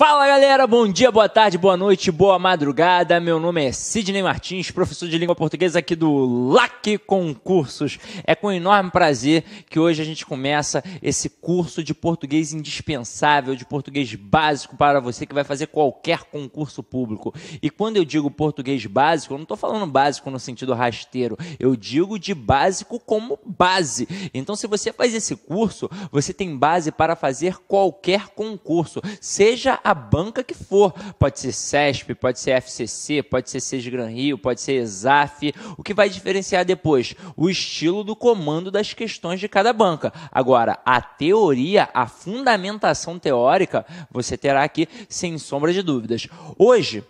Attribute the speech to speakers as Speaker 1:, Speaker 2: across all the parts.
Speaker 1: Fala galera, bom dia, boa tarde, boa noite, boa madrugada. Meu nome é Sidney Martins, professor de língua portuguesa aqui do LAC Concursos. É com enorme prazer que hoje a gente começa esse curso de português indispensável, de português básico para você que vai fazer qualquer concurso público. E quando eu digo português básico, eu não estou falando básico no sentido rasteiro, eu digo de básico como base. Então se você faz esse curso, você tem base para fazer qualquer concurso, seja a banca que for, pode ser CESP, pode ser FCC, pode ser Sesgran Rio, pode ser ESAF. O que vai diferenciar depois? O estilo do comando das questões de cada banca. Agora, a teoria, a fundamentação teórica, você terá aqui sem sombra de dúvidas. Hoje,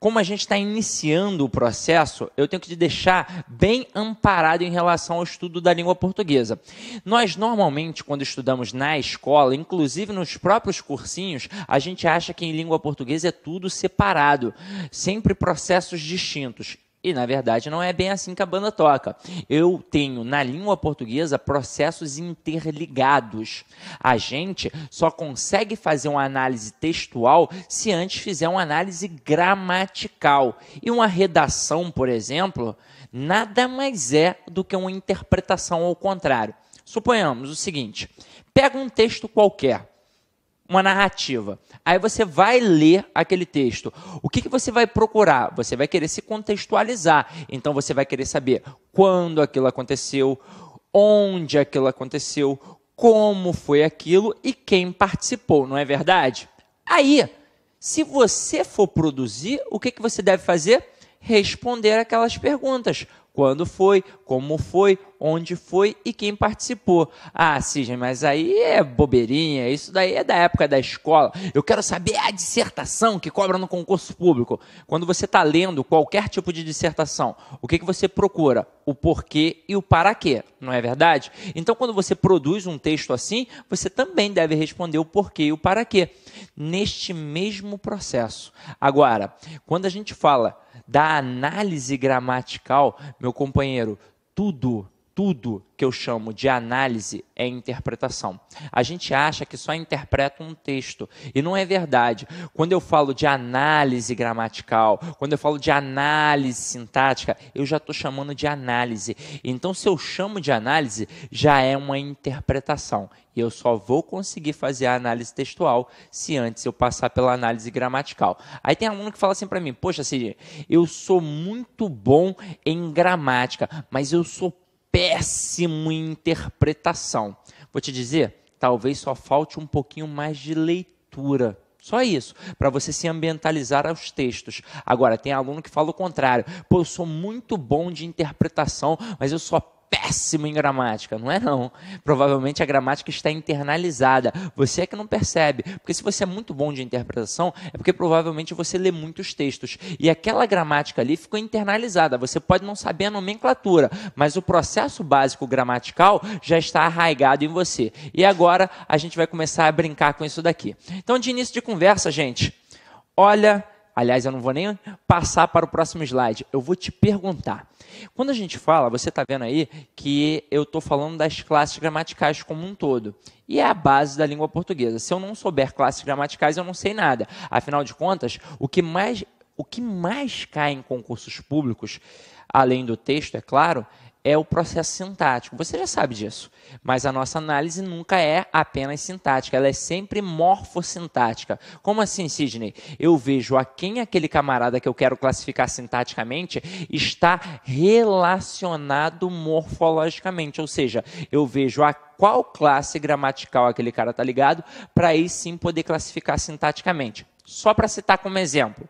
Speaker 1: como a gente está iniciando o processo, eu tenho que te deixar bem amparado em relação ao estudo da língua portuguesa. Nós, normalmente, quando estudamos na escola, inclusive nos próprios cursinhos, a gente acha que em língua portuguesa é tudo separado, sempre processos distintos. E, na verdade, não é bem assim que a banda toca. Eu tenho, na língua portuguesa, processos interligados. A gente só consegue fazer uma análise textual se antes fizer uma análise gramatical. E uma redação, por exemplo, nada mais é do que uma interpretação ao contrário. Suponhamos o seguinte, pega um texto qualquer, uma narrativa. Aí você vai ler aquele texto. O que você vai procurar? Você vai querer se contextualizar. Então você vai querer saber quando aquilo aconteceu, onde aquilo aconteceu, como foi aquilo e quem participou, não é verdade? Aí, se você for produzir, o que você deve fazer? Responder aquelas perguntas. Quando foi, como foi, onde foi e quem participou. Ah, Sidney, mas aí é bobeirinha, isso daí é da época da escola. Eu quero saber a dissertação que cobra no concurso público. Quando você está lendo qualquer tipo de dissertação, o que você procura? O porquê e o para quê, não é verdade? Então, quando você produz um texto assim, você também deve responder o porquê e o para quê, neste mesmo processo. Agora, quando a gente fala da análise gramatical, meu companheiro, tudo que eu chamo de análise é interpretação. A gente acha que só interpreta um texto, e não é verdade. Quando eu falo de análise gramatical, quando eu falo de análise sintática, eu já estou chamando de análise. Então, se eu chamo de análise, já é uma interpretação. E eu só vou conseguir fazer a análise textual se antes eu passar pela análise gramatical. Aí tem aluno que fala assim para mim, poxa, Sidney, eu sou muito bom em gramática, mas eu sou péssimo em interpretação. Vou te dizer, talvez só falte um pouquinho mais de leitura. Só isso, para você se ambientalizar aos textos. Agora, tem aluno que fala o contrário. Pô, eu sou muito bom de interpretação, mas eu sou péssimo em gramática. Não é não. Provavelmente a gramática está internalizada. Você é que não percebe. Porque se você é muito bom de interpretação, é porque provavelmente você lê muitos textos. E aquela gramática ali ficou internalizada. Você pode não saber a nomenclatura, mas o processo básico gramatical já está arraigado em você. E agora a gente vai começar a brincar com isso daqui. Então, de início de conversa, gente, olha... Aliás, eu não vou nem passar para o próximo slide. Eu vou te perguntar. Quando a gente fala, você está vendo aí que eu estou falando das classes gramaticais como um todo. E é a base da língua portuguesa. Se eu não souber classes gramaticais, eu não sei nada. Afinal de contas, o que mais cai em concursos públicos, além do texto, é claro, é o processo sintático. Você já sabe disso. Mas a nossa análise nunca é apenas sintática, ela é sempre morfossintática. Como assim, Sidney? Eu vejo a quem aquele camarada que eu quero classificar sintaticamente está relacionado morfologicamente, ou seja, eu vejo a qual classe gramatical aquele cara está ligado, para aí sim poder classificar sintaticamente. Só para citar como exemplo,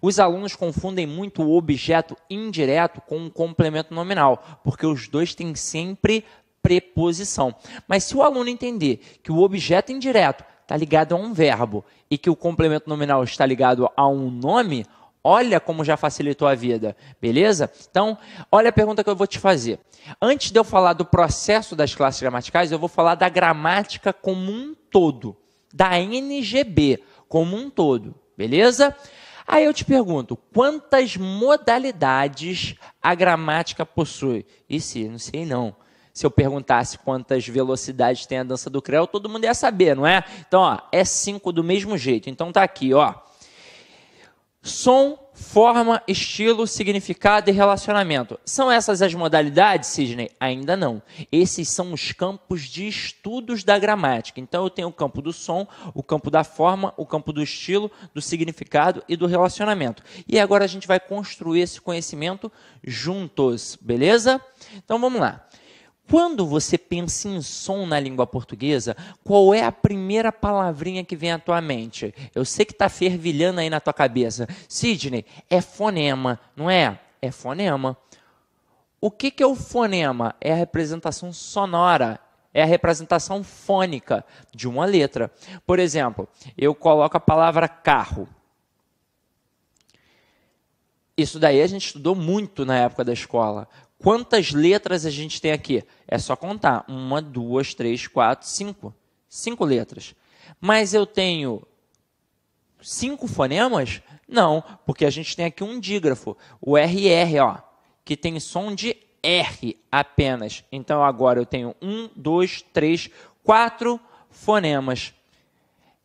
Speaker 1: os alunos confundem muito o objeto indireto com um complemento nominal, porque os dois têm sempre preposição. Mas se o aluno entender que o objeto indireto está ligado a um verbo e que o complemento nominal está ligado a um nome, olha como já facilitou a vida, beleza? Então, olha a pergunta que eu vou te fazer. Antes de eu falar do processo das classes gramaticais, eu vou falar da gramática como um todo, da NGB como um todo, beleza? Aí eu te pergunto, quantas modalidades a gramática possui? Não sei não. Se eu perguntasse quantas velocidades tem a dança do Creu, todo mundo ia saber, não é? Então, ó, é 5 do mesmo jeito. Então, tá aqui, ó. Som, forma, estilo, significado e relacionamento. São essas as modalidades, Sidney? Ainda não. Esses são os campos de estudos da gramática. Então, eu tenho o campo do som, o campo da forma, o campo do estilo, do significado e do relacionamento. E agora a gente vai construir esse conhecimento juntos, beleza? Então, vamos lá. Quando você pensa em som na língua portuguesa, qual é a primeira palavrinha que vem à tua mente? Eu sei que está fervilhando aí na tua cabeça. Sidney, é fonema, não é? É fonema. O que é o fonema? É a representação sonora, é a representação fônica de uma letra. Por exemplo, eu coloco a palavra carro. Isso daí a gente estudou muito na época da escola. Quantas letras a gente tem aqui? É só contar. 1, 2, 3, 4, 5. 5 letras. Mas eu tenho 5 fonemas? Não, porque a gente tem aqui um dígrafo. O RR, ó, que tem som de R apenas. Então, agora eu tenho 1, 2, 3, 4 fonemas.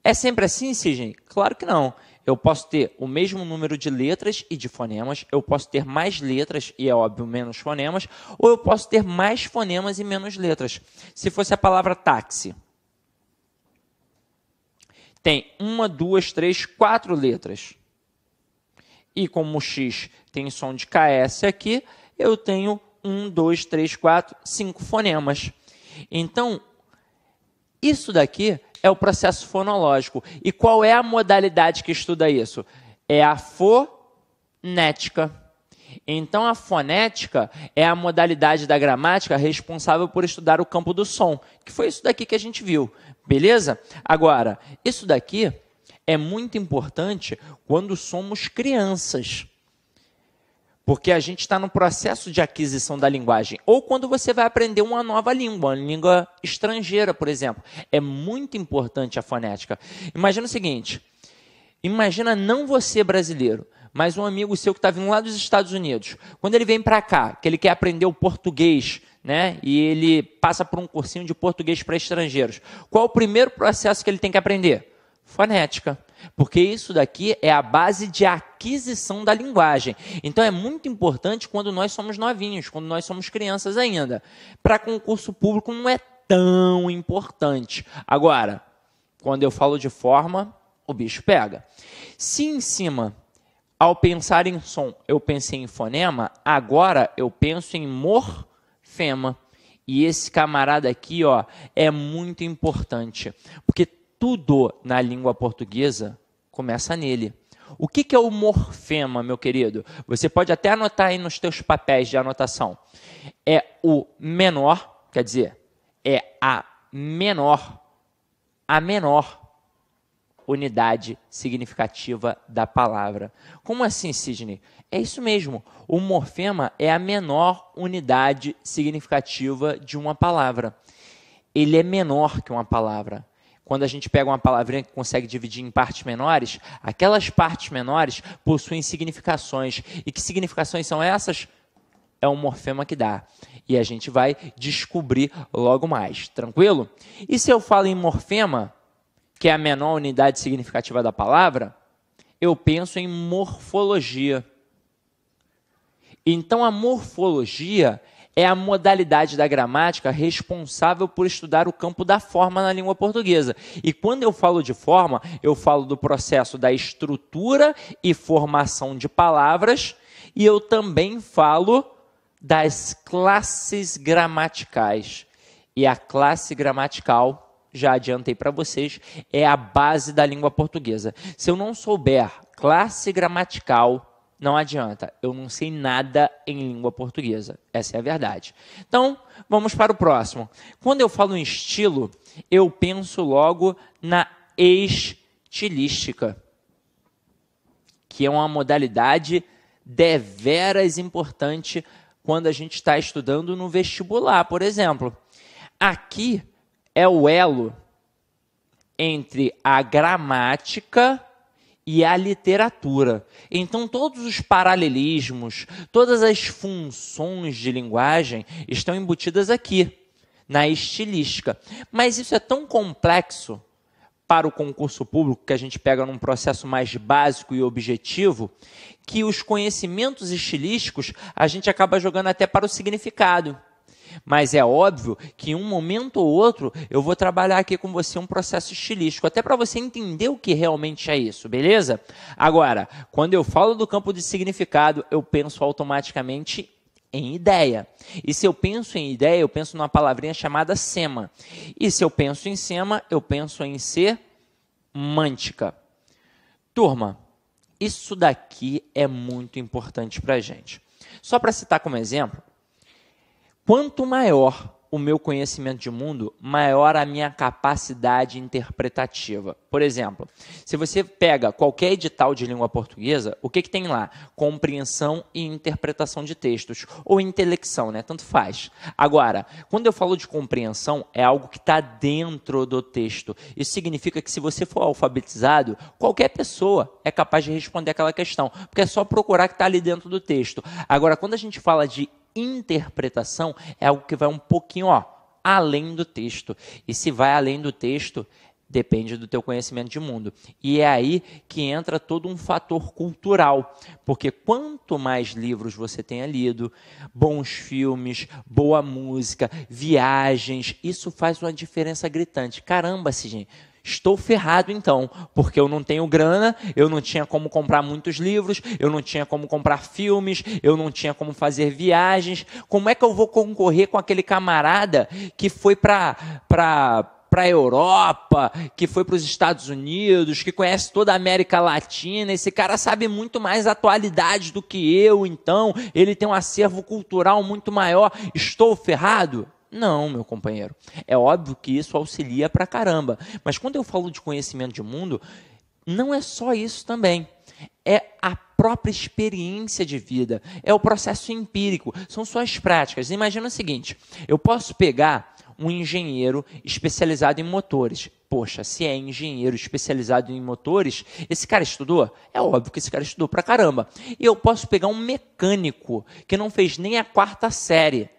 Speaker 1: É sempre assim, Sidney? Claro que não. Eu posso ter o mesmo número de letras e de fonemas, eu posso ter mais letras e, é óbvio, menos fonemas, ou eu posso ter mais fonemas e menos letras. Se fosse a palavra táxi, tem 1, 2, 3, 4 letras. E como o X tem som de KS aqui, eu tenho 1, 2, 3, 4, 5 fonemas. Então, isso daqui é o processo fonológico. E qual é a modalidade que estuda isso? É a fonética. Então, a fonética é a modalidade da gramática responsável por estudar o campo do som, que foi isso daqui que a gente viu, beleza? Agora, isso daqui é muito importante quando somos crianças, porque a gente está no processo de aquisição da linguagem. Ou quando você vai aprender uma nova língua, uma língua estrangeira, por exemplo. É muito importante a fonética. Imagina o seguinte, imagina não você brasileiro, mas um amigo seu que está vindo lá dos Estados Unidos. Quando ele vem para cá, que ele quer aprender o português, né? E ele passa por um cursinho de português para estrangeiros. Qual o primeiro processo que ele tem que aprender? Fonética. Porque isso daqui é a base de aquisição da linguagem. Então, é muito importante quando nós somos novinhos, quando nós somos crianças ainda. Para concurso público não é tão importante. Agora, quando eu falo de forma, o bicho pega. Se em cima, ao pensar em som, eu pensei em fonema, agora eu penso em morfema. E esse camarada aqui, ó, é muito importante. Porque tudo na língua portuguesa começa nele. O que é o morfema, meu querido? Você pode até anotar aí nos teus papéis de anotação. É o menor, quer dizer, é a menor unidade significativa da palavra. Como assim, Sidney? É isso mesmo. O morfema é a menor unidade significativa de uma palavra. Ele é menor que uma palavra. Quando a gente pega uma palavrinha que consegue dividir em partes menores, aquelas partes menores possuem significações. E que significações são essas? É o morfema que dá. E a gente vai descobrir logo mais. Tranquilo? E se eu falo em morfema, que é a menor unidade significativa da palavra, eu penso em morfologia. Então, a morfologia é a modalidade da gramática responsável por estudar o campo da forma na língua portuguesa. E quando eu falo de forma, eu falo do processo da estrutura e formação de palavras, e eu também falo das classes gramaticais. E a classe gramatical, já adiantei para vocês, é a base da língua portuguesa. Se eu não souber classe gramatical, não adianta, eu não sei nada em língua portuguesa. Essa é a verdade. Então, vamos para o próximo. Quando eu falo em estilo, eu penso logo na estilística, que é uma modalidade deveras importante quando a gente está estudando no vestibular, por exemplo. Aqui é o elo entre a gramática e a literatura. Então, todos os paralelismos, todas as funções de linguagem estão embutidas aqui. na estilística. Mas isso é tão complexo para o concurso público, que a gente pega num processo mais básico e objetivo, que os conhecimentos estilísticos a gente acaba jogando até para o significado. Mas é óbvio que em um momento ou outro eu vou trabalhar aqui com você um processo estilístico, até para você entender o que realmente é isso, beleza? Agora, quando eu falo do campo de significado, eu penso automaticamente em ideia. E se eu penso em ideia, eu penso numa palavrinha chamada sema. E se eu penso em sema, eu penso em semântica. Turma, isso daqui é muito importante para a gente. Só para citar como exemplo, quanto maior o meu conhecimento de mundo, maior a minha capacidade interpretativa. Por exemplo, se você pega qualquer edital de língua portuguesa, o que tem lá? Compreensão e interpretação de textos, ou intelecção, né? Tanto faz. Agora, quando eu falo de compreensão, é algo que está dentro do texto. Isso significa que se você for alfabetizado, qualquer pessoa é capaz de responder aquela questão, porque é só procurar que está ali dentro do texto. Agora, quando a gente fala de interpretação, é algo que vai um pouquinho além do texto. E se vai além do texto, depende do teu conhecimento de mundo. E é aí que entra todo um fator cultural. Porque quanto mais livros você tenha lido, bons filmes, boa música, viagens, isso faz uma diferença gritante. Caramba, Sidney, estou ferrado então, porque eu não tenho grana, eu não tinha como comprar muitos livros, eu não tinha como comprar filmes, eu não tinha como fazer viagens. Como é que eu vou concorrer com aquele camarada que foi para a Europa, que foi para os Estados Unidos, que conhece toda a América Latina? Esse cara sabe muito mais atualidades do que eu, então ele tem um acervo cultural muito maior. Estou ferrado? Não, meu companheiro. É óbvio que isso auxilia pra caramba. Mas quando eu falo de conhecimento de mundo, não é só isso também. É a própria experiência de vida. É o processo empírico. São suas práticas. Imagina o seguinte, eu posso pegar um engenheiro especializado em motores. Poxa, se é engenheiro especializado em motores, esse cara estudou? É óbvio que esse cara estudou pra caramba. E eu posso pegar um mecânico que não fez nem a 4ª série.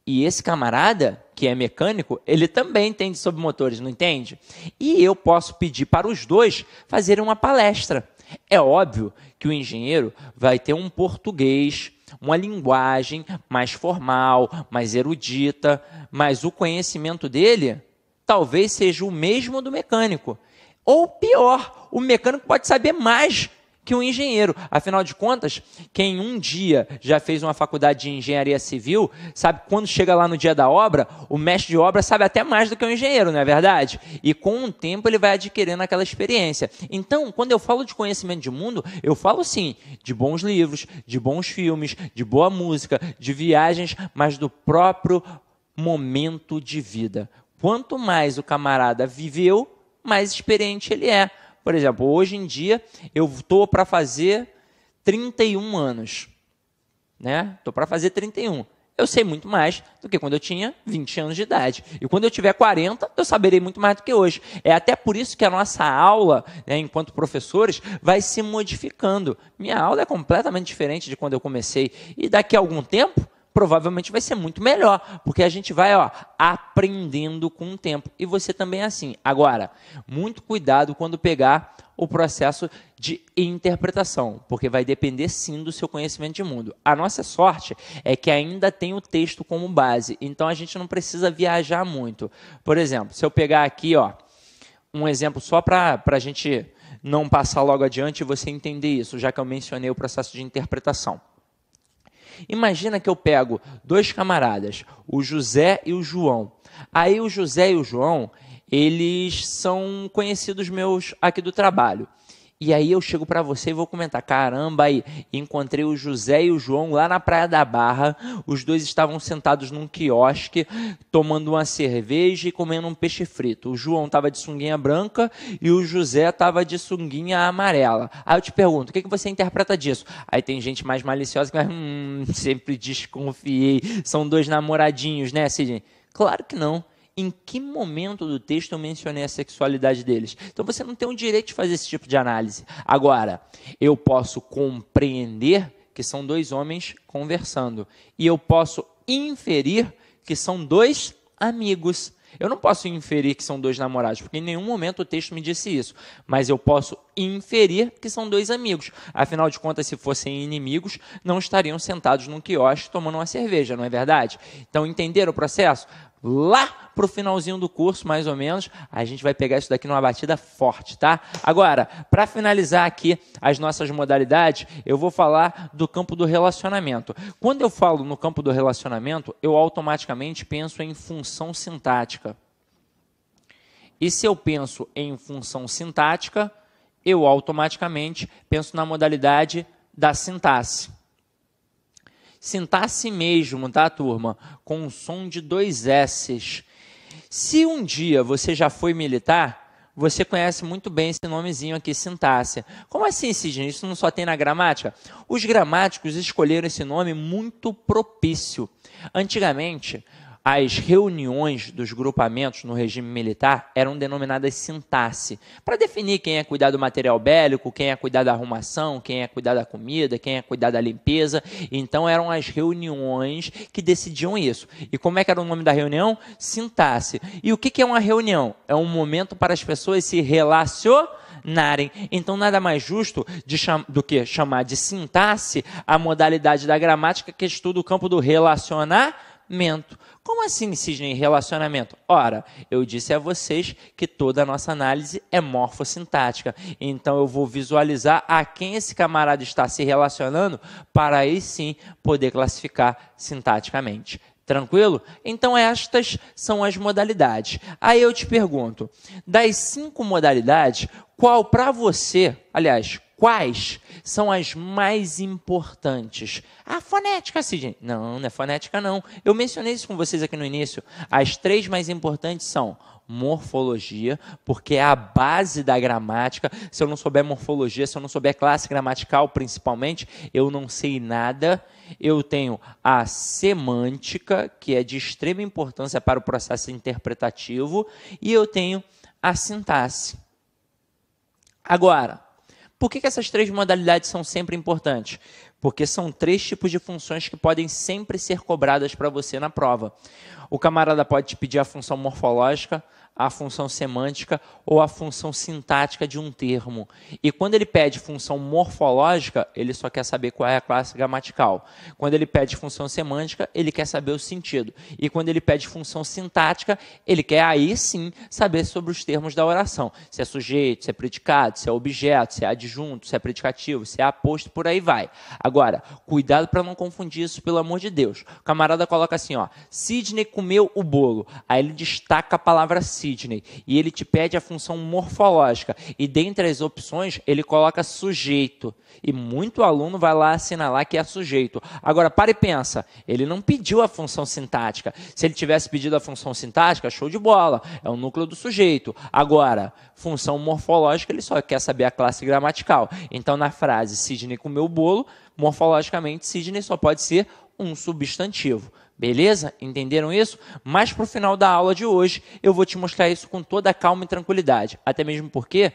Speaker 1: E esse camarada, que é mecânico, ele também entende sobre motores, não entende? E eu posso pedir para os dois fazerem uma palestra. É óbvio que o engenheiro vai ter um português, uma linguagem mais formal, mais erudita, mas o conhecimento dele talvez seja o mesmo do mecânico. Ou pior, o mecânico pode saber mais que um engenheiro. Afinal de contas, quem um dia já fez uma faculdade de engenharia civil, sabe que quando chega lá no dia da obra, o mestre de obra sabe até mais do que o engenheiro, não é verdade? E com o tempo ele vai adquirindo aquela experiência. Então, quando eu falo de conhecimento de mundo, eu falo sim de bons livros, de bons filmes, de boa música, de viagens, mas do próprio momento de vida. Quanto mais o camarada viveu, mais experiente ele é. Por exemplo, hoje em dia, eu estou para fazer 31 anos. Estou para fazer 31. Eu sei muito mais do que quando eu tinha 20 anos de idade. E quando eu tiver 40, eu saberei muito mais do que hoje. É até por isso que a nossa aula, enquanto professores, vai se modificando. Minha aula é completamente diferente de quando eu comecei. E daqui a algum tempo, provavelmente vai ser muito melhor, porque a gente vai aprendendo com o tempo. E você também é assim. Agora, muito cuidado quando pegar o processo de interpretação, porque vai depender sim do seu conhecimento de mundo. A nossa sorte é que ainda tem o texto como base, então a gente não precisa viajar muito. Por exemplo, se eu pegar aqui um exemplo só para a gente não passar logo adiante e você entender isso, já que eu mencionei o processo de interpretação. Imagina que eu pego dois camaradas, o José e o João. Aí o José e o João, eles são conhecidos meus aqui do trabalho. E aí eu chego para você e vou comentar, caramba, aí encontrei o José e o João lá na Praia da Barra, os dois estavam sentados num quiosque, tomando uma cerveja e comendo um peixe frito. O João estava de sunguinha branca e o José estava de sunguinha amarela. Aí eu te pergunto, o que você interpreta disso? Aí tem gente mais maliciosa que vai, sempre desconfiei, são dois namoradinhos, né, Sidney? Claro que não. Em que momento do texto eu mencionei a sexualidade deles? Então você não tem o direito de fazer esse tipo de análise. Agora, eu posso compreender que são dois homens conversando. E eu posso inferir que são dois amigos. Eu não posso inferir que são 2 namorados, porque em nenhum momento o texto me disse isso. Mas eu posso inferir que são 2 amigos. Afinal de contas, se fossem inimigos, não estariam sentados num quiosque tomando uma cerveja, não é verdade? Então, entenderam o processo? Lá para o finalzinho do curso, mais ou menos, a gente vai pegar isso daqui numa batida forte, tá? Agora, para finalizar aqui as nossas modalidades, eu vou falar do campo do relacionamento. Quando eu falo no campo do relacionamento, eu automaticamente penso em função sintática. E se eu penso em função sintática, eu automaticamente penso na modalidade da sintaxe. Sintaxe mesmo, tá, turma? Com um som de 2 S's. Se um dia você já foi militar, você conhece muito bem esse nomezinho aqui, sintaxe. Como assim, Sidney? Isso não só tem na gramática? Os gramáticos escolheram esse nome muito propício. Antigamente, as reuniões dos grupamentos no regime militar eram denominadas sintaxe, para definir quem é cuidar do material bélico, quem é cuidar da arrumação, quem é cuidar da comida, quem é cuidar da limpeza. Então eram as reuniões que decidiam isso. E como é que era o nome da reunião? Sintaxe. E o que é uma reunião? É um momento para as pessoas se relacionarem. Então, nada mais justo do que chamar de sintaxe a modalidade da gramática que estuda o campo do relacionamento. Como assim, Sidney, relacionamento? Ora, eu disse a vocês que toda a nossa análise é morfossintática. Então, eu vou visualizar a quem esse camarada está se relacionando para aí sim poder classificar sintaticamente. Tranquilo? Então, estas são as modalidades. Aí eu te pergunto, das 5 modalidades, qual para você, aliás, quais são as mais importantes? A fonética, Sidney. Não, não é fonética, não. Eu mencionei isso com vocês aqui no início. As 3 mais importantes são morfologia, porque é a base da gramática. Se eu não souber morfologia, se eu não souber classe gramatical, principalmente, eu não sei nada. Eu tenho a semântica, que é de extrema importância para o processo interpretativo, e eu tenho a sintaxe. Agora, por que essas 3 modalidades são sempre importantes? Porque são 3 tipos de funções que podem sempre ser cobradas para você na prova. O camarada pode te pedir a função morfológica, a função semântica ou a função sintática de um termo. E quando ele pede função morfológica, ele só quer saber qual é a classe gramatical. Quando ele pede função semântica, ele quer saber o sentido. E quando ele pede função sintática, ele quer aí sim saber sobre os termos da oração. Se é sujeito, se é predicado, se é objeto, se é adjunto, se é predicativo, se é aposto, por aí vai. Agora, cuidado para não confundir isso, pelo amor de Deus. O camarada coloca assim, ó, Sidney comeu o bolo. Aí ele destaca a palavra Sidney e ele te pede a função morfológica. E dentre as opções, ele coloca sujeito. E muito aluno vai lá assinalar que é sujeito. Agora, para e pensa, ele não pediu a função sintática. Se ele tivesse pedido a função sintática, show de bola, é o núcleo do sujeito. Agora, função morfológica, ele só quer saber a classe gramatical. Então, na frase Sidney comeu o bolo, morfologicamente, Sidney só pode ser um substantivo. Beleza? Entenderam isso? Mas para o final da aula de hoje, eu vou te mostrar isso com toda a calma e tranquilidade. Até mesmo porque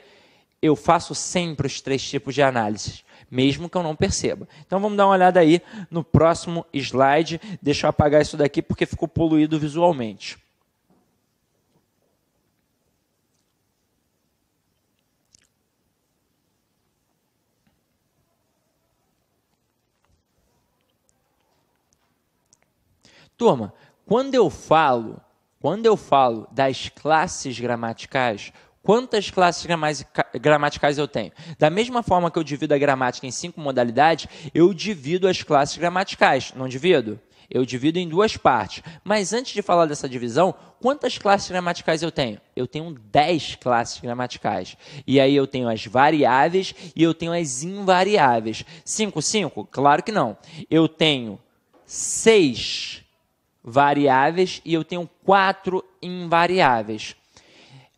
Speaker 1: eu faço sempre os 3 tipos de análise, mesmo que eu não perceba. Então vamos dar uma olhada aí no próximo slide. Deixa eu apagar isso daqui porque ficou poluído visualmente. Turma, quando eu falo das classes gramaticais, quantas classes gramaticais eu tenho? Da mesma forma que eu divido a gramática em 5 modalidades, eu divido as classes gramaticais, não divido? Eu divido em 2 partes. Mas antes de falar dessa divisão, quantas classes gramaticais eu tenho? Eu tenho 10 classes gramaticais. E aí eu tenho as variáveis e eu tenho as invariáveis. 5? Claro que não. Eu tenho 6 variáveis e eu tenho 4 invariáveis.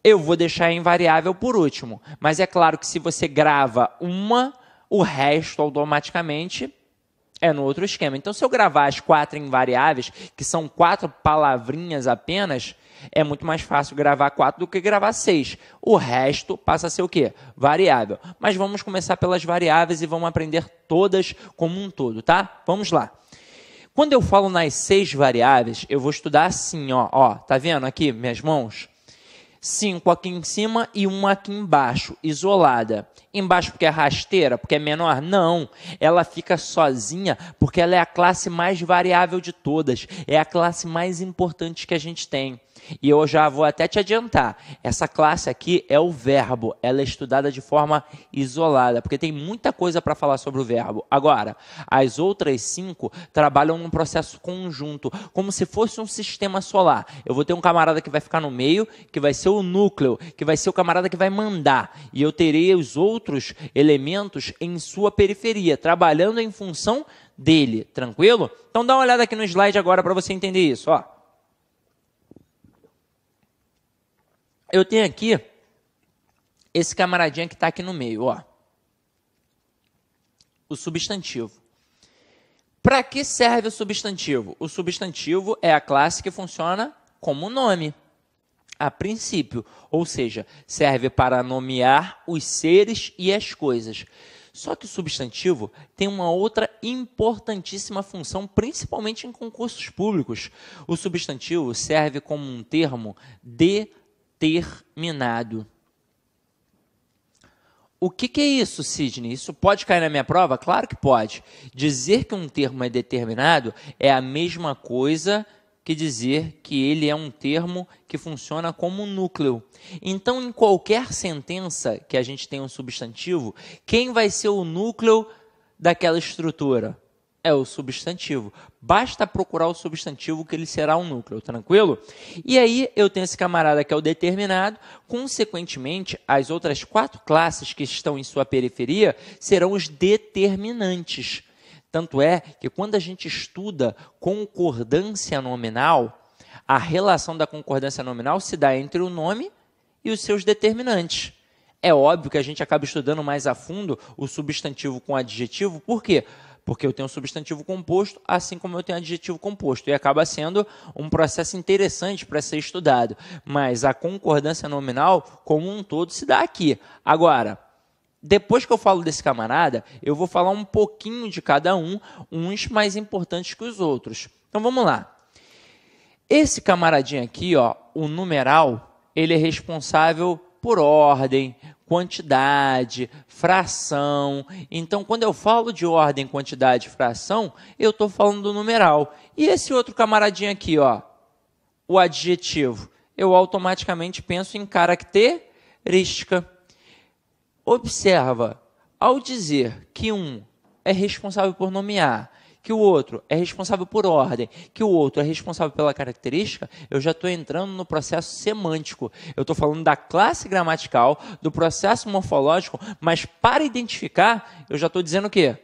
Speaker 1: Eu vou deixar a invariável por último, mas é claro que se você grava uma, o resto automaticamente é no outro esquema. Então, se eu gravar as 4 invariáveis, que são 4 palavrinhas apenas, é muito mais fácil gravar 4 do que gravar 6. O resto passa a ser o quê? Variável. Mas vamos começar pelas variáveis e vamos aprender todas como um todo, tá? Vamos lá. Quando eu falo nas 6 variáveis, eu vou estudar assim, ó, tá vendo aqui minhas mãos? 5 aqui em cima e 1 aqui embaixo, isolada. Embaixo porque é rasteira, porque é menor? Não, ela fica sozinha porque ela é a classe mais variável de todas, é a classe mais importante que a gente tem. E eu já vou até te adiantar, essa classe aqui é o verbo, ela é estudada de forma isolada, porque tem muita coisa para falar sobre o verbo. Agora, as outras 5 trabalham num processo conjunto, como se fosse um sistema solar. Eu vou ter um camarada que vai ficar no meio, que vai ser o núcleo, que vai ser o camarada que vai mandar, e eu terei os outros elementos em sua periferia, trabalhando em função dele, tranquilo? Então dá uma olhada aqui no slide agora para você entender isso, ó. Eu tenho aqui esse camaradinha que está aqui no meio, ó. O substantivo. Para que serve o substantivo? O substantivo é a classe que funciona como nome, a princípio. Ou seja, serve para nomear os seres e as coisas. Só que o substantivo tem uma outra importantíssima função, principalmente em concursos públicos. O substantivo serve como um termo determinado. O que é isso, Sidney? Isso pode cair na minha prova? Claro que pode. Dizer que um termo é determinado é a mesma coisa que dizer que ele é um termo que funciona como núcleo. Então, em qualquer sentença que a gente tem um substantivo, quem vai ser o núcleo daquela estrutura? É o substantivo. Basta procurar o substantivo que ele será um núcleo, tranquilo? E aí eu tenho esse camarada que é o determinado, consequentemente, as outras 4 classes que estão em sua periferia serão os determinantes. Tanto é que quando a gente estuda concordância nominal, a relação da concordância nominal se dá entre o nome e os seus determinantes. É óbvio que a gente acaba estudando mais a fundo o substantivo com adjetivo, por quê? Porque eu tenho um substantivo composto, assim como eu tenho um adjetivo composto. E acaba sendo um processo interessante para ser estudado. Mas a concordância nominal, como um todo, se dá aqui. Agora, depois que eu falo desse camarada, eu vou falar um pouquinho de cada um, uns mais importantes que os outros. Então, vamos lá. Esse camaradinho aqui, ó, o numeral, ele é responsável por ordem, quantidade, fração. Então, quando eu falo de ordem, quantidade e fração, eu estou falando do numeral. E esse outro camaradinho aqui, ó, o adjetivo, eu automaticamente penso em característica. Observa, ao dizer que um é responsável por nomear, que o outro é responsável por ordem, que o outro é responsável pela característica, eu já estou entrando no processo semântico. Eu estou falando da classe gramatical, do processo morfológico, mas para identificar, eu já estou dizendo o quê?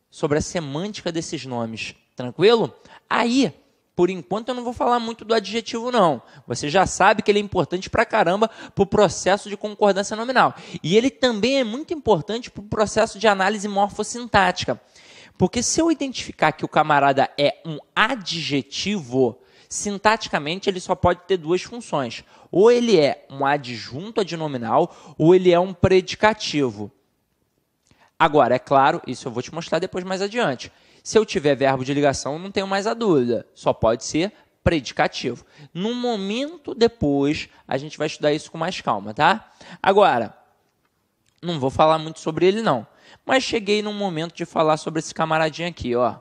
Speaker 1: Sobre a semântica desses nomes. Tranquilo? Aí, por enquanto, eu não vou falar muito do adjetivo, não. Você já sabe que ele é importante pra caramba para o processo de concordância nominal. E ele também é muito importante para o processo de análise morfossintática. Porque se eu identificar que o camarada é um adjetivo, sintaticamente ele só pode ter 2 funções. Ou ele é um adjunto adnominal, ou ele é um predicativo. Agora, é claro, isso eu vou te mostrar depois mais adiante. Se eu tiver verbo de ligação, não tenho mais a dúvida. Só pode ser predicativo. Num momento depois, a gente vai estudar isso com mais calma, tá? Agora, não vou falar muito sobre ele, não. Mas cheguei num momento de falar sobre esse camaradinho aqui, ó.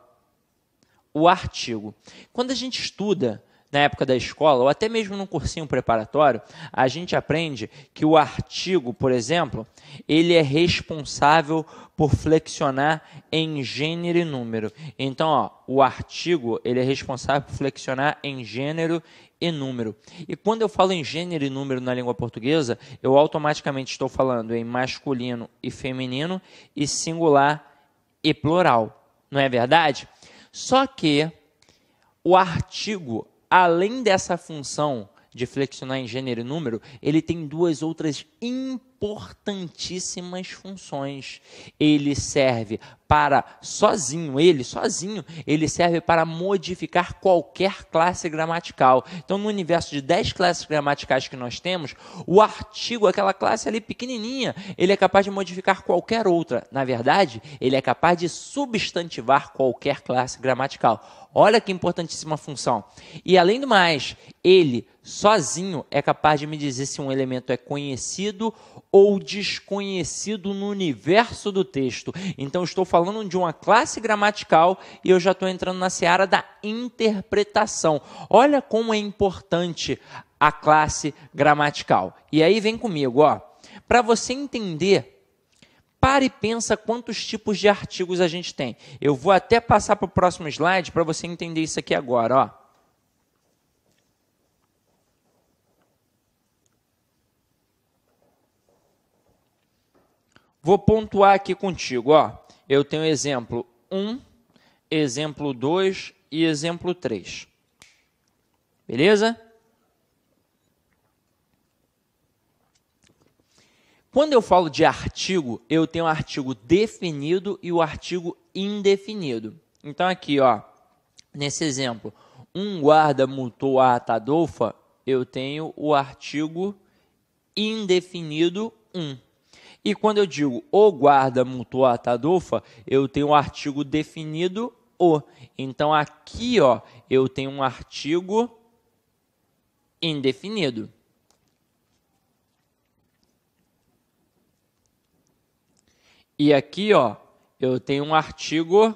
Speaker 1: O artigo. Quando a gente estuda na época da escola, ou até mesmo num cursinho preparatório, a gente aprende que o artigo, por exemplo, ele é responsável por flexionar em gênero e número. Então, ó, o artigo ele é responsável por flexionar em gênero e número. E quando eu falo em gênero e número na língua portuguesa, eu automaticamente estou falando em masculino e feminino e singular e plural. Não é verdade? Só que o artigo, além dessa função de flexionar em gênero e número, ele tem 2 outras importantíssimas funções. Ele serve ele serve para modificar qualquer classe gramatical. Então, no universo de 10 classes gramaticais que nós temos, o artigo, aquela classe ali pequenininha, ele é capaz de modificar qualquer outra. Na verdade, ele é capaz de substantivar qualquer classe gramatical. Olha que importantíssima função. E, além do mais, ele sozinho é capaz de me dizer se um elemento é conhecido ou desconhecido no universo do texto. Então, estou falando de uma classe gramatical e eu já estou entrando na seara da interpretação. Olha como é importante a classe gramatical. E aí, vem comigo, ó. Para você entender, pare e pensa quantos tipos de artigos a gente tem. Eu vou até passar para o próximo slide para você entender isso aqui agora, ó. Vou pontuar aqui contigo, ó. Eu tenho exemplo 1, exemplo 2 e exemplo 3. Beleza? Quando eu falo de artigo, eu tenho o artigo definido e o artigo indefinido. Então, aqui, ó, nesse exemplo, um guarda multou a Atadolfa, eu tenho o artigo indefinido 1. E quando eu digo o guarda multou a Atadolfa, eu tenho o artigo definido o. Então, aqui, ó, eu tenho um artigo indefinido. E aqui, ó, eu tenho um artigo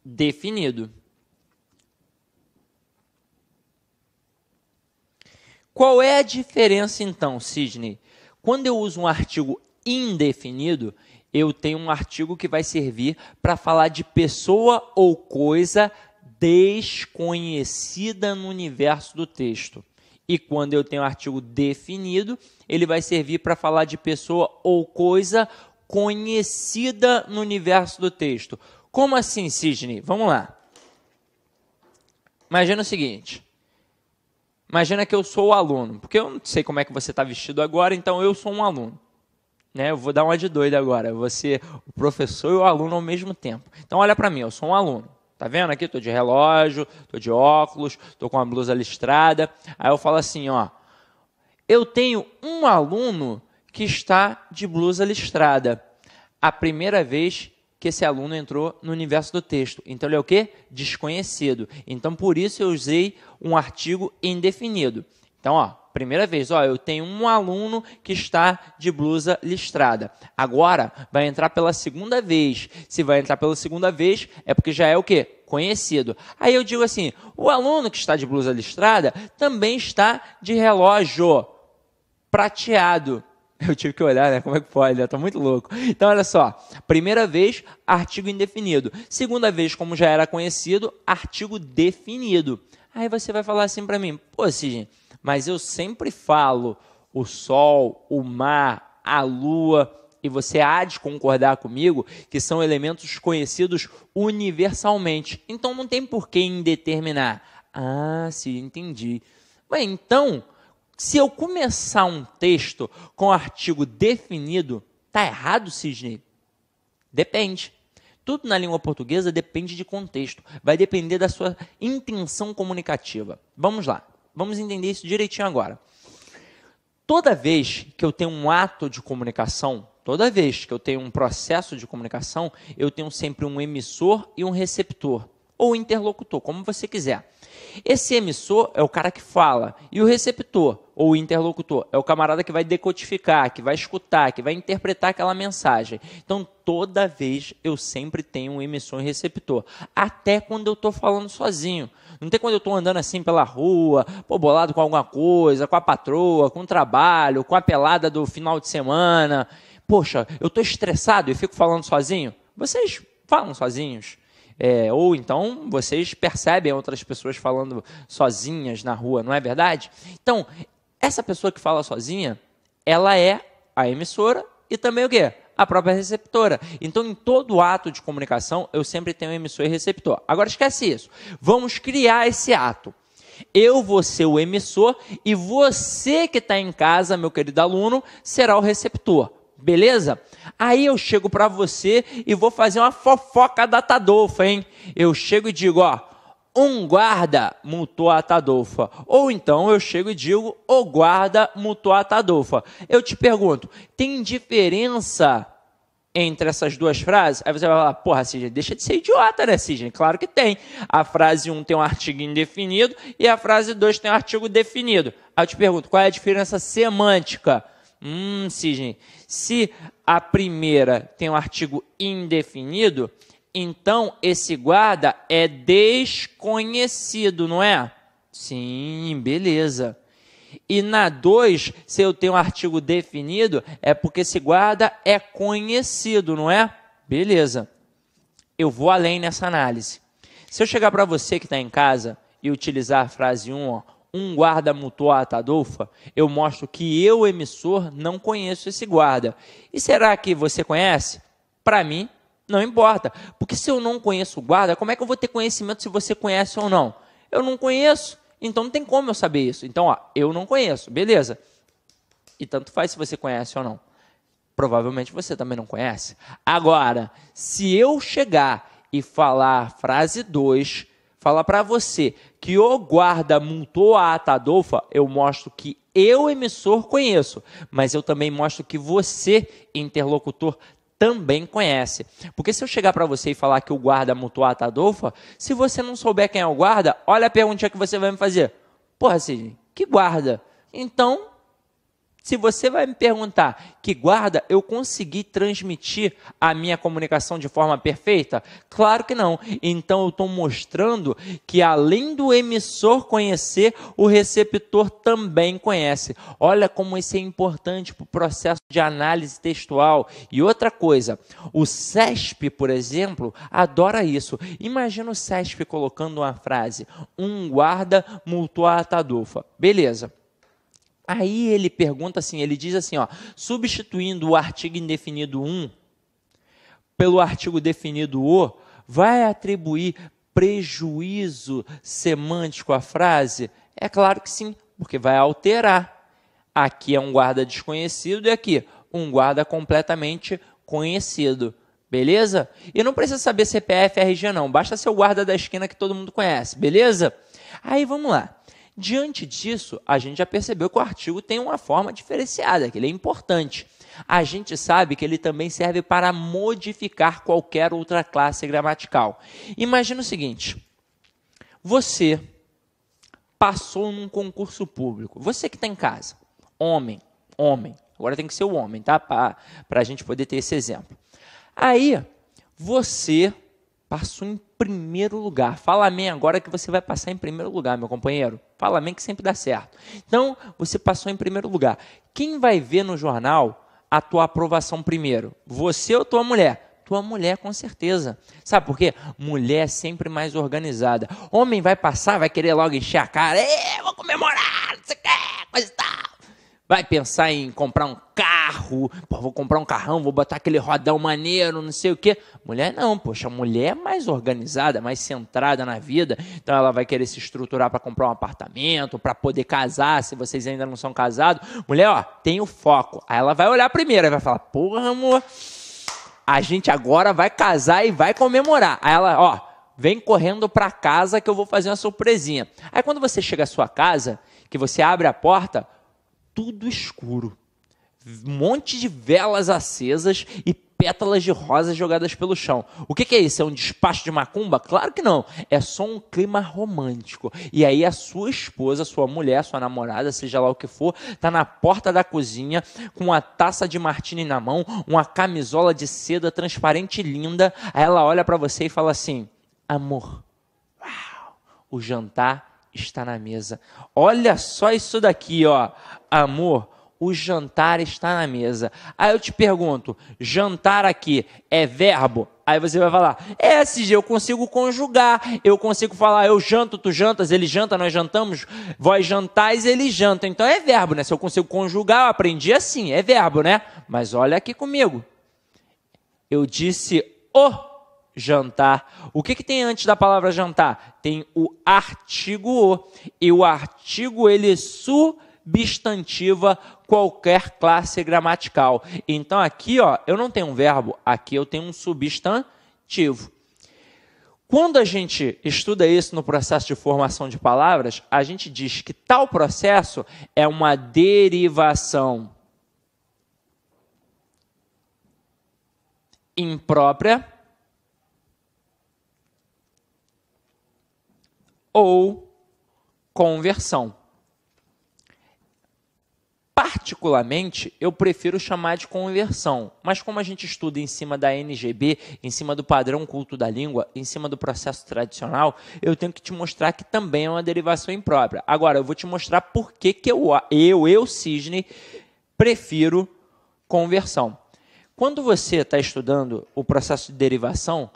Speaker 1: definido. Qual é a diferença, então, Sidney? Quando eu uso um artigo indefinido, eu tenho um artigo que vai servir para falar de pessoa ou coisa desconhecida no universo do texto. E quando eu tenho um artigo definido, ele vai servir para falar de pessoa ou coisa conhecida no universo do texto. Como assim, Sidney? Vamos lá. Imagina o seguinte. Imagina que eu sou o aluno, porque eu não sei como é que você está vestido agora, então eu sou um aluno. Né? Eu vou dar uma de doido agora, eu vou ser o professor e o aluno ao mesmo tempo. Então olha para mim, eu sou um aluno. Tá vendo aqui? Estou de relógio, estou de óculos, estou com a blusa listrada. Aí eu falo assim, ó. Eu tenho um aluno que está de blusa listrada. A primeira vez que esse aluno entrou no universo do texto. Então, ele é o quê? Desconhecido. Então, por isso eu usei um artigo indefinido. Então, ó, primeira vez, ó, eu tenho um aluno que está de blusa listrada. Agora, vai entrar pela segunda vez. Se vai entrar pela segunda vez, é porque já é o quê? Conhecido. Aí eu digo assim, o aluno que está de blusa listrada também está de relógio prateado. Eu tive que olhar, né? Como é que pode? Eu estou muito louco. Então, olha só. Primeira vez, artigo indefinido. Segunda vez, como já era conhecido, artigo definido. Aí você vai falar assim para mim, pô, Sidney, mas eu sempre falo o sol, o mar, a lua, e você há de concordar comigo que são elementos conhecidos universalmente. Então, não tem por que indeterminar. Ah, sim, entendi. Mas então, se eu começar um texto com artigo definido, está errado, Sidney? Depende. Tudo na língua portuguesa depende de contexto. Vai depender da sua intenção comunicativa. Vamos lá. Vamos entender isso direitinho agora. Toda vez que eu tenho um ato de comunicação, toda vez que eu tenho um processo de comunicação, eu tenho sempre um emissor e um receptor, ou interlocutor, como você quiser. Esse emissor é o cara que fala, e o receptor, ou interlocutor, é o camarada que vai decodificar, que vai escutar, que vai interpretar aquela mensagem. Então, toda vez eu sempre tenho um emissor e receptor, até quando eu estou falando sozinho. Não tem quando eu estou andando assim pela rua, bolado com alguma coisa, com a patroa, com o trabalho, com a pelada do final de semana. Poxa, eu estou estressado e fico falando sozinho. Vocês falam sozinhos? Ou então vocês percebem outras pessoas falando sozinhas na rua, não é verdade? Então, essa pessoa que fala sozinha, ela é a emissora e também o quê? A própria receptora. Então, em todo ato de comunicação, eu sempre tenho emissor e receptor. Agora, esquece isso. Vamos criar esse ato. Eu vou ser o emissor e você que está em casa, meu querido aluno, será o receptor. Beleza? Aí eu chego para você e vou fazer uma fofoca da Tadolfa, hein? Eu chego e digo, ó, um guarda multou a Tadolfa. Ou então eu chego e digo, o guarda multou a Tadolfa. Eu te pergunto, tem diferença entre essas duas frases? Aí você vai falar, porra, Sidney, deixa de ser idiota, né, Sidney? Claro que tem. A frase 1 tem um artigo indefinido e a frase 2 tem um artigo definido. Aí eu te pergunto, qual é a diferença semântica? Sidney, se a primeira tem um artigo indefinido, então esse guarda é desconhecido, não é? Sim, beleza. E na 2, se eu tenho um artigo definido, é porque esse guarda é conhecido, não é? Beleza. Eu vou além nessa análise. Se eu chegar para você que está em casa e utilizar a frase 1, ó, um guarda multou a Tadolfa, eu mostro que eu, emissor, não conheço esse guarda. E será que você conhece? Para mim, não importa. Porque se eu não conheço o guarda, como é que eu vou ter conhecimento se você conhece ou não? Eu não conheço, então não tem como eu saber isso. Então, ó, eu não conheço, beleza. E tanto faz se você conhece ou não. Provavelmente você também não conhece. Agora, se eu chegar e falar a frase 2, falar para você que o guarda multou a Tadolfa, eu mostro que eu, emissor, conheço. Mas eu também mostro que você, interlocutor, também conhece. Porque se eu chegar para você e falar que o guarda multou a Tadolfa, se você não souber quem é o guarda, olha a perguntinha que você vai me fazer. Porra, Sidney, que guarda? Então, se você vai me perguntar que guarda, eu consegui transmitir a minha comunicação de forma perfeita? Claro que não. Então, eu estou mostrando que além do emissor conhecer, o receptor também conhece. Olha como isso é importante para o processo de análise textual. E outra coisa, o CESP, por exemplo, adora isso. Imagina o CESP colocando uma frase, um guarda multou a Tadolfa. Beleza. Aí ele pergunta assim, ele diz assim, ó, substituindo o artigo indefinido 1 pelo artigo definido o, vai atribuir prejuízo semântico à frase? É claro que sim, porque vai alterar. Aqui é um guarda desconhecido e aqui um guarda completamente conhecido. Beleza? E não precisa saber CPF, RG não, basta ser o guarda da esquina que todo mundo conhece, beleza? Aí vamos lá. Diante disso, a gente já percebeu que o artigo tem uma forma diferenciada, que ele é importante. A gente sabe que ele também serve para modificar qualquer outra classe gramatical. Imagina o seguinte, você passou num concurso público, você que está em casa, homem, agora tem que ser o homem, tá? Para a gente poder ter esse exemplo. Aí, você passou em primeiro lugar. Fala amém agora que você vai passar em primeiro lugar, meu companheiro. Fala amém que sempre dá certo. Então, você passou em primeiro lugar. Quem vai ver no jornal a tua aprovação primeiro? Você ou tua mulher? Tua mulher, com certeza. Sabe por quê? Mulher é sempre mais organizada. Homem vai passar, vai querer logo encher a cara. Vou comemorar, não sei o que, coisa e tal. Vai pensar em comprar um carro, pô, vou comprar um carrão, vou botar aquele rodão maneiro, não sei o quê. Mulher não, poxa, a mulher é mais organizada, mais centrada na vida, então ela vai querer se estruturar para comprar um apartamento, para poder casar, se vocês ainda não são casados. Mulher, ó, tem o foco. Aí ela vai olhar primeiro, aí vai falar, porra, amor, a gente agora vai casar e vai comemorar. Aí ela, ó, vem correndo para casa que eu vou fazer uma surpresinha. Aí quando você chega à sua casa, que você abre a porta, tudo escuro, um monte de velas acesas e pétalas de rosas jogadas pelo chão. O que é isso? É um despacho de macumba? Claro que não, é só um clima romântico. E aí a sua esposa, sua mulher, sua namorada, seja lá o que for, está na porta da cozinha com uma taça de martini na mão, uma camisola de seda transparente e linda. Aí ela olha para você e fala assim, amor, uau, o jantar está na mesa. Olha só isso daqui, ó. Amor, o jantar está na mesa. Aí eu te pergunto, jantar aqui é verbo? Aí você vai falar, CG, eu consigo conjugar, eu consigo falar, eu janto, tu jantas, ele janta, nós jantamos, vós jantais, ele janta. Então é verbo, né? Se eu consigo conjugar, eu aprendi assim, é verbo, né? Mas olha aqui comigo. Eu disse o jantar. O que tem antes da palavra jantar? Tem o artigo o. E o artigo, ele substantiva qualquer classe gramatical. Então aqui, ó, eu não tenho um verbo, aqui eu tenho um substantivo. Quando a gente estuda isso no processo de formação de palavras, a gente diz que tal processo é uma derivação imprópria ou conversão. Particularmente, eu prefiro chamar de conversão, mas como a gente estuda em cima da NGB, em cima do padrão culto da língua, em cima do processo tradicional, eu tenho que te mostrar que também é uma derivação imprópria. Agora, eu vou te mostrar por que eu, Sidney, prefiro conversão. Quando você está estudando o processo de derivação,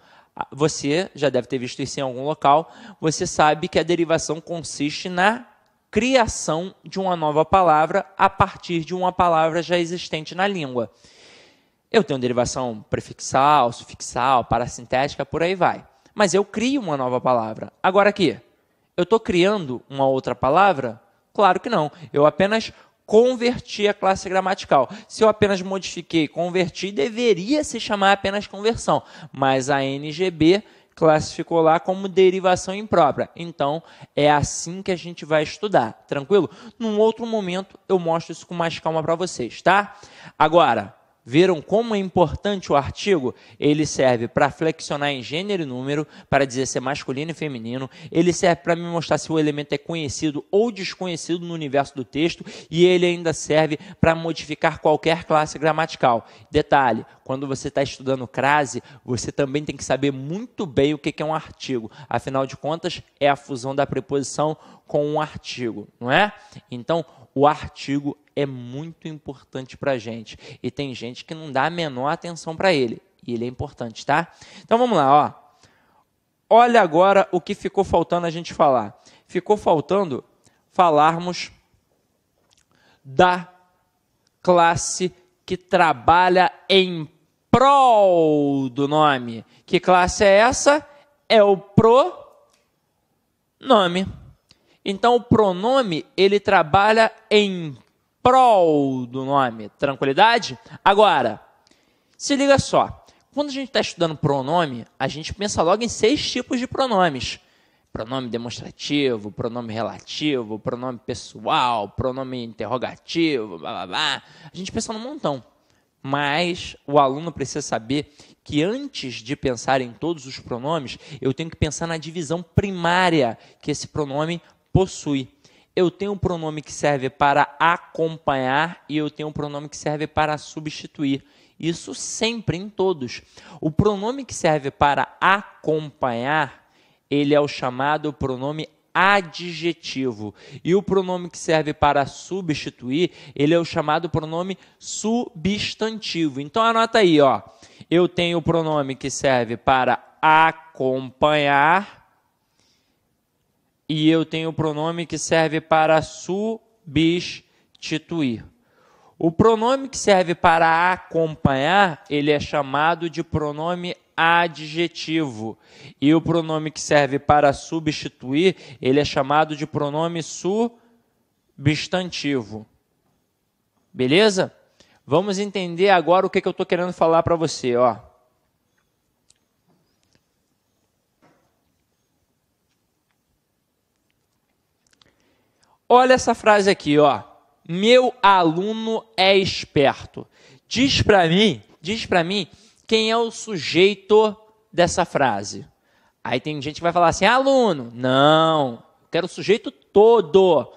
Speaker 1: você já deve ter visto isso em algum local, você sabe que a derivação consiste na criação de uma nova palavra a partir de uma palavra já existente na língua. Eu tenho derivação prefixal, sufixal, parasintética, por aí vai. Mas eu crio uma nova palavra. Agora aqui, eu estou criando uma outra palavra? Claro que não. Eu apenas converti a classe gramatical. Se eu apenas modifiquei, converti, deveria se chamar apenas conversão. Mas a NGB classificou lá como derivação imprópria. Então, é assim que a gente vai estudar, tranquilo? Num outro momento, eu mostro isso com mais calma para vocês, tá? Agora, viram como é importante o artigo? Ele serve para flexionar em gênero e número, para dizer se é masculino e feminino. Ele serve para me mostrar se o elemento é conhecido ou desconhecido no universo do texto. E ele ainda serve para modificar qualquer classe gramatical. Detalhe, quando você está estudando crase, você também tem que saber muito bem o que é um artigo. Afinal de contas, é a fusão da preposição com um artigo, não é? Então, o artigo é muito importante para a gente. E tem gente que não dá a menor atenção para ele. E ele é importante, tá? Então, vamos lá, ó. Olha agora o que ficou faltando a gente falar. Ficou faltando falarmos da classe que trabalha em prol do nome. Que classe é essa? É o pronome. Então, o pronome, ele trabalha em prol do nome. Tranquilidade? Agora, se liga só. Quando a gente está estudando pronome, a gente pensa logo em 6 tipos de pronomes. Pronome demonstrativo, pronome relativo, pronome pessoal, pronome interrogativo, blá, blá, blá. A gente pensa num montão. Mas o aluno precisa saber que antes de pensar em todos os pronomes, eu tenho que pensar na divisão primária que esse pronome possui. Eu tenho um pronome que serve para acompanhar e eu tenho um pronome que serve para substituir. Isso sempre, em todos. O pronome que serve para acompanhar, ele é o chamado pronome adjetivo. E o pronome que serve para substituir, ele é o chamado pronome substantivo. Então, anota aí, ó. Eu tenho o pronome que serve para acompanhar e eu tenho o pronome que serve para substituir. O pronome que serve para acompanhar, ele é chamado de pronome adjetivo. E o pronome que serve para substituir, ele é chamado de pronome substantivo. Beleza? Vamos entender agora o que eu estou querendo falar para você, ó. Olha essa frase aqui, ó. Meu aluno é esperto. Diz para mim quem é o sujeito dessa frase. Aí tem gente que vai falar assim, aluno. Não, quero o sujeito todo.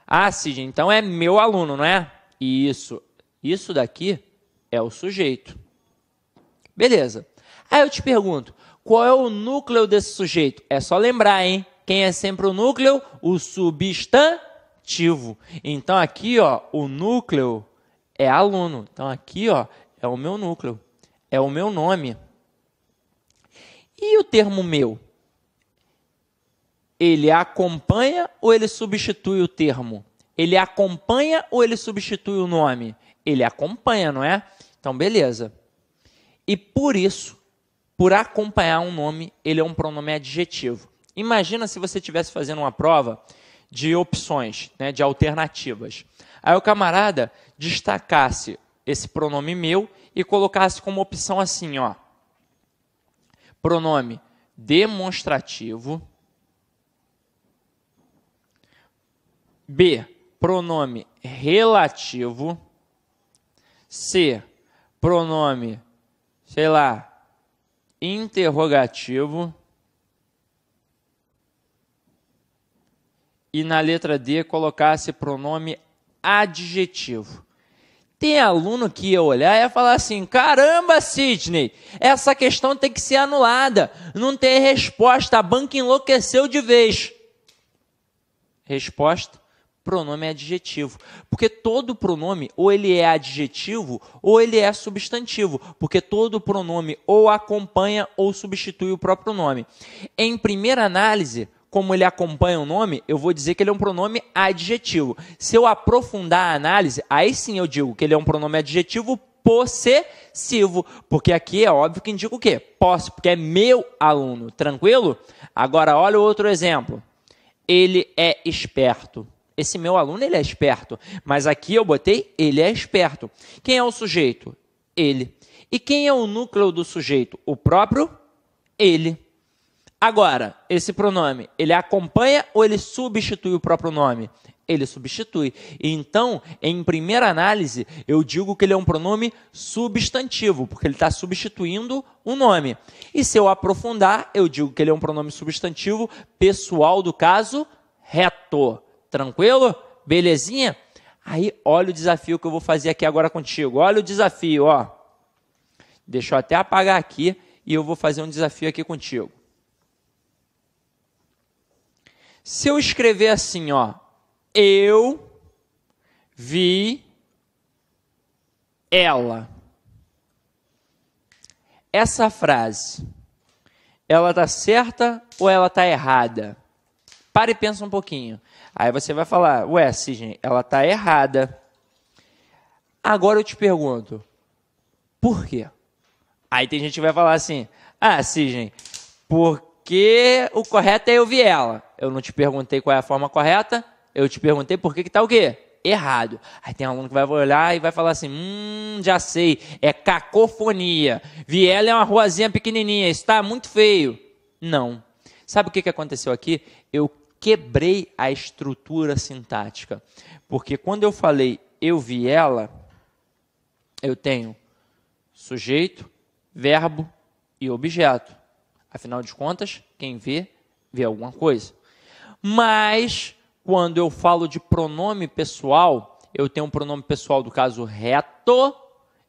Speaker 1: Ah, Sidney, então é meu aluno, não é? Isso daqui é o sujeito. Beleza. Aí eu te pergunto, qual é o núcleo desse sujeito? É só lembrar, hein? Quem é sempre o núcleo? O substantivo. Então, aqui, ó, o núcleo é aluno. Então, aqui, ó, é o meu núcleo. É o meu nome. E o termo meu? Ele acompanha ou ele substitui o termo? Ele acompanha ou ele substitui o nome? Ele acompanha, não é? Então, beleza. E por isso, por acompanhar um nome, ele é um pronome adjetivo. Imagina se você estivesse fazendo uma prova de opções, né, de alternativas. Aí o camarada destacasse esse pronome meu e colocasse como opção assim, ó, pronome demonstrativo, B, pronome relativo, C, pronome, sei lá, interrogativo, e na letra D colocasse pronome adjetivo. Tem aluno que ia olhar e ia falar assim, caramba, Sidney, essa questão tem que ser anulada, não tem resposta, a banca enlouqueceu de vez. Resposta, pronome adjetivo, porque todo pronome ou ele é adjetivo ou ele é substantivo, porque todo pronome ou acompanha ou substitui o próprio nome. Em primeira análise, como ele acompanha o nome, eu vou dizer que ele é um pronome adjetivo. Se eu aprofundar a análise, aí sim eu digo que ele é um pronome adjetivo possessivo, porque aqui é óbvio que indica o quê? Posse, porque é meu aluno, tranquilo? Agora, olha o outro exemplo. Ele é esperto. Esse meu aluno, ele é esperto, mas aqui eu botei, ele é esperto. Quem é o sujeito? Ele. E quem é o núcleo do sujeito? O próprio ele. Agora, esse pronome, ele acompanha ou ele substitui o próprio nome? Ele substitui. Então, em primeira análise, eu digo que ele é um pronome substantivo, porque ele está substituindo o nome. E se eu aprofundar, eu digo que ele é um pronome substantivo pessoal do caso reto. Tranquilo? Belezinha? Aí, olha o desafio que eu vou fazer aqui agora contigo. Olha o desafio, ó. Deixa eu até apagar aqui e eu vou fazer um desafio aqui contigo. Se eu escrever assim, ó, eu vi ela. Essa frase, ela está certa ou ela está errada? Para e pensa um pouquinho. Aí você vai falar, ué, Sidney, ela está errada. Agora eu te pergunto, por quê? Aí tem gente que vai falar assim, Sidney, porque o correto é eu vi ela. Eu não te perguntei qual é a forma correta, eu te perguntei por que está o quê? Errado. Aí tem um aluno que vai olhar e vai falar assim, já sei, é cacofonia. Viela é uma ruazinha pequenininha, está muito feio. Não. Sabe o que aconteceu aqui? Eu quebrei a estrutura sintática. Porque quando eu falei eu vi ela, eu tenho sujeito, verbo e objeto. Afinal de contas, quem vê, vê alguma coisa. Mas, quando eu falo de pronome pessoal, eu tenho um pronome pessoal do caso reto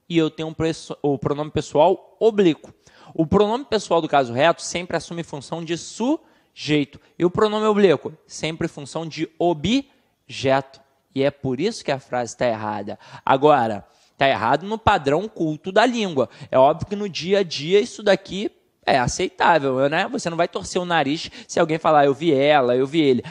Speaker 1: e eu tenho o pronome pessoal oblíquo. O pronome pessoal do caso reto sempre assume função de sujeito. E o pronome oblíquo? Sempre função de objeto. E é por isso que a frase está errada. Agora, está errado no padrão culto da língua. É óbvio que no dia a dia isso daqui é aceitável, né? Você não vai torcer o nariz se alguém falar, eu vi ela, eu vi ele.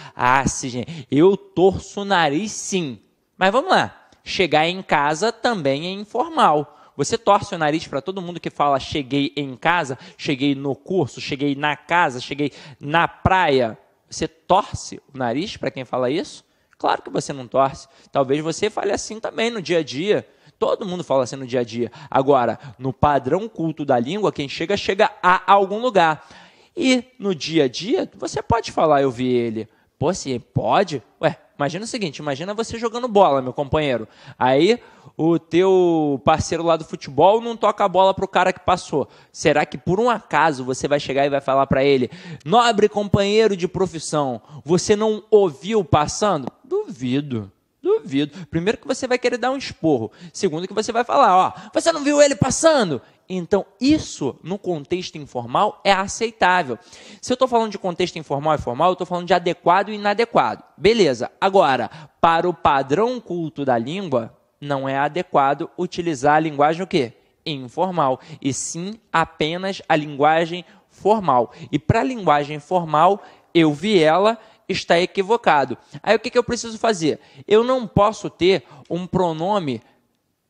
Speaker 1: Sim, eu torço o nariz sim. Mas vamos lá, chegar em casa também é informal. Você torce o nariz para todo mundo que fala cheguei em casa, cheguei no curso, cheguei na casa, cheguei na praia. Você torce o nariz para quem fala isso? Claro que você não torce. Talvez você fale assim também no dia a dia. Todo mundo fala assim no dia a dia. Agora, no padrão culto da língua, quem chega, chega a algum lugar. E no dia a dia, você pode falar, eu vi ele. Pô, sim, pode? Ué, imagina o seguinte, imagina você jogando bola, meu companheiro. Aí, o teu parceiro lá do futebol não toca a bola para o cara que passou. Será que por um acaso você vai chegar e vai falar para ele, nobre companheiro de profissão, você não ouviu passando? Duvido. Duvido. Primeiro que você vai querer dar um esporro. Segundo que você vai falar, você não viu ele passando? Então, isso, no contexto informal, é aceitável. Se eu estou falando de contexto informal e formal, eu estou falando de adequado e inadequado. Beleza. Agora, para o padrão culto da língua, não é adequado utilizar a linguagem o quê? Informal. E sim, apenas a linguagem formal. E para a linguagem formal, eu vi ela, está equivocado. Aí o que eu preciso fazer? Eu não posso ter um pronome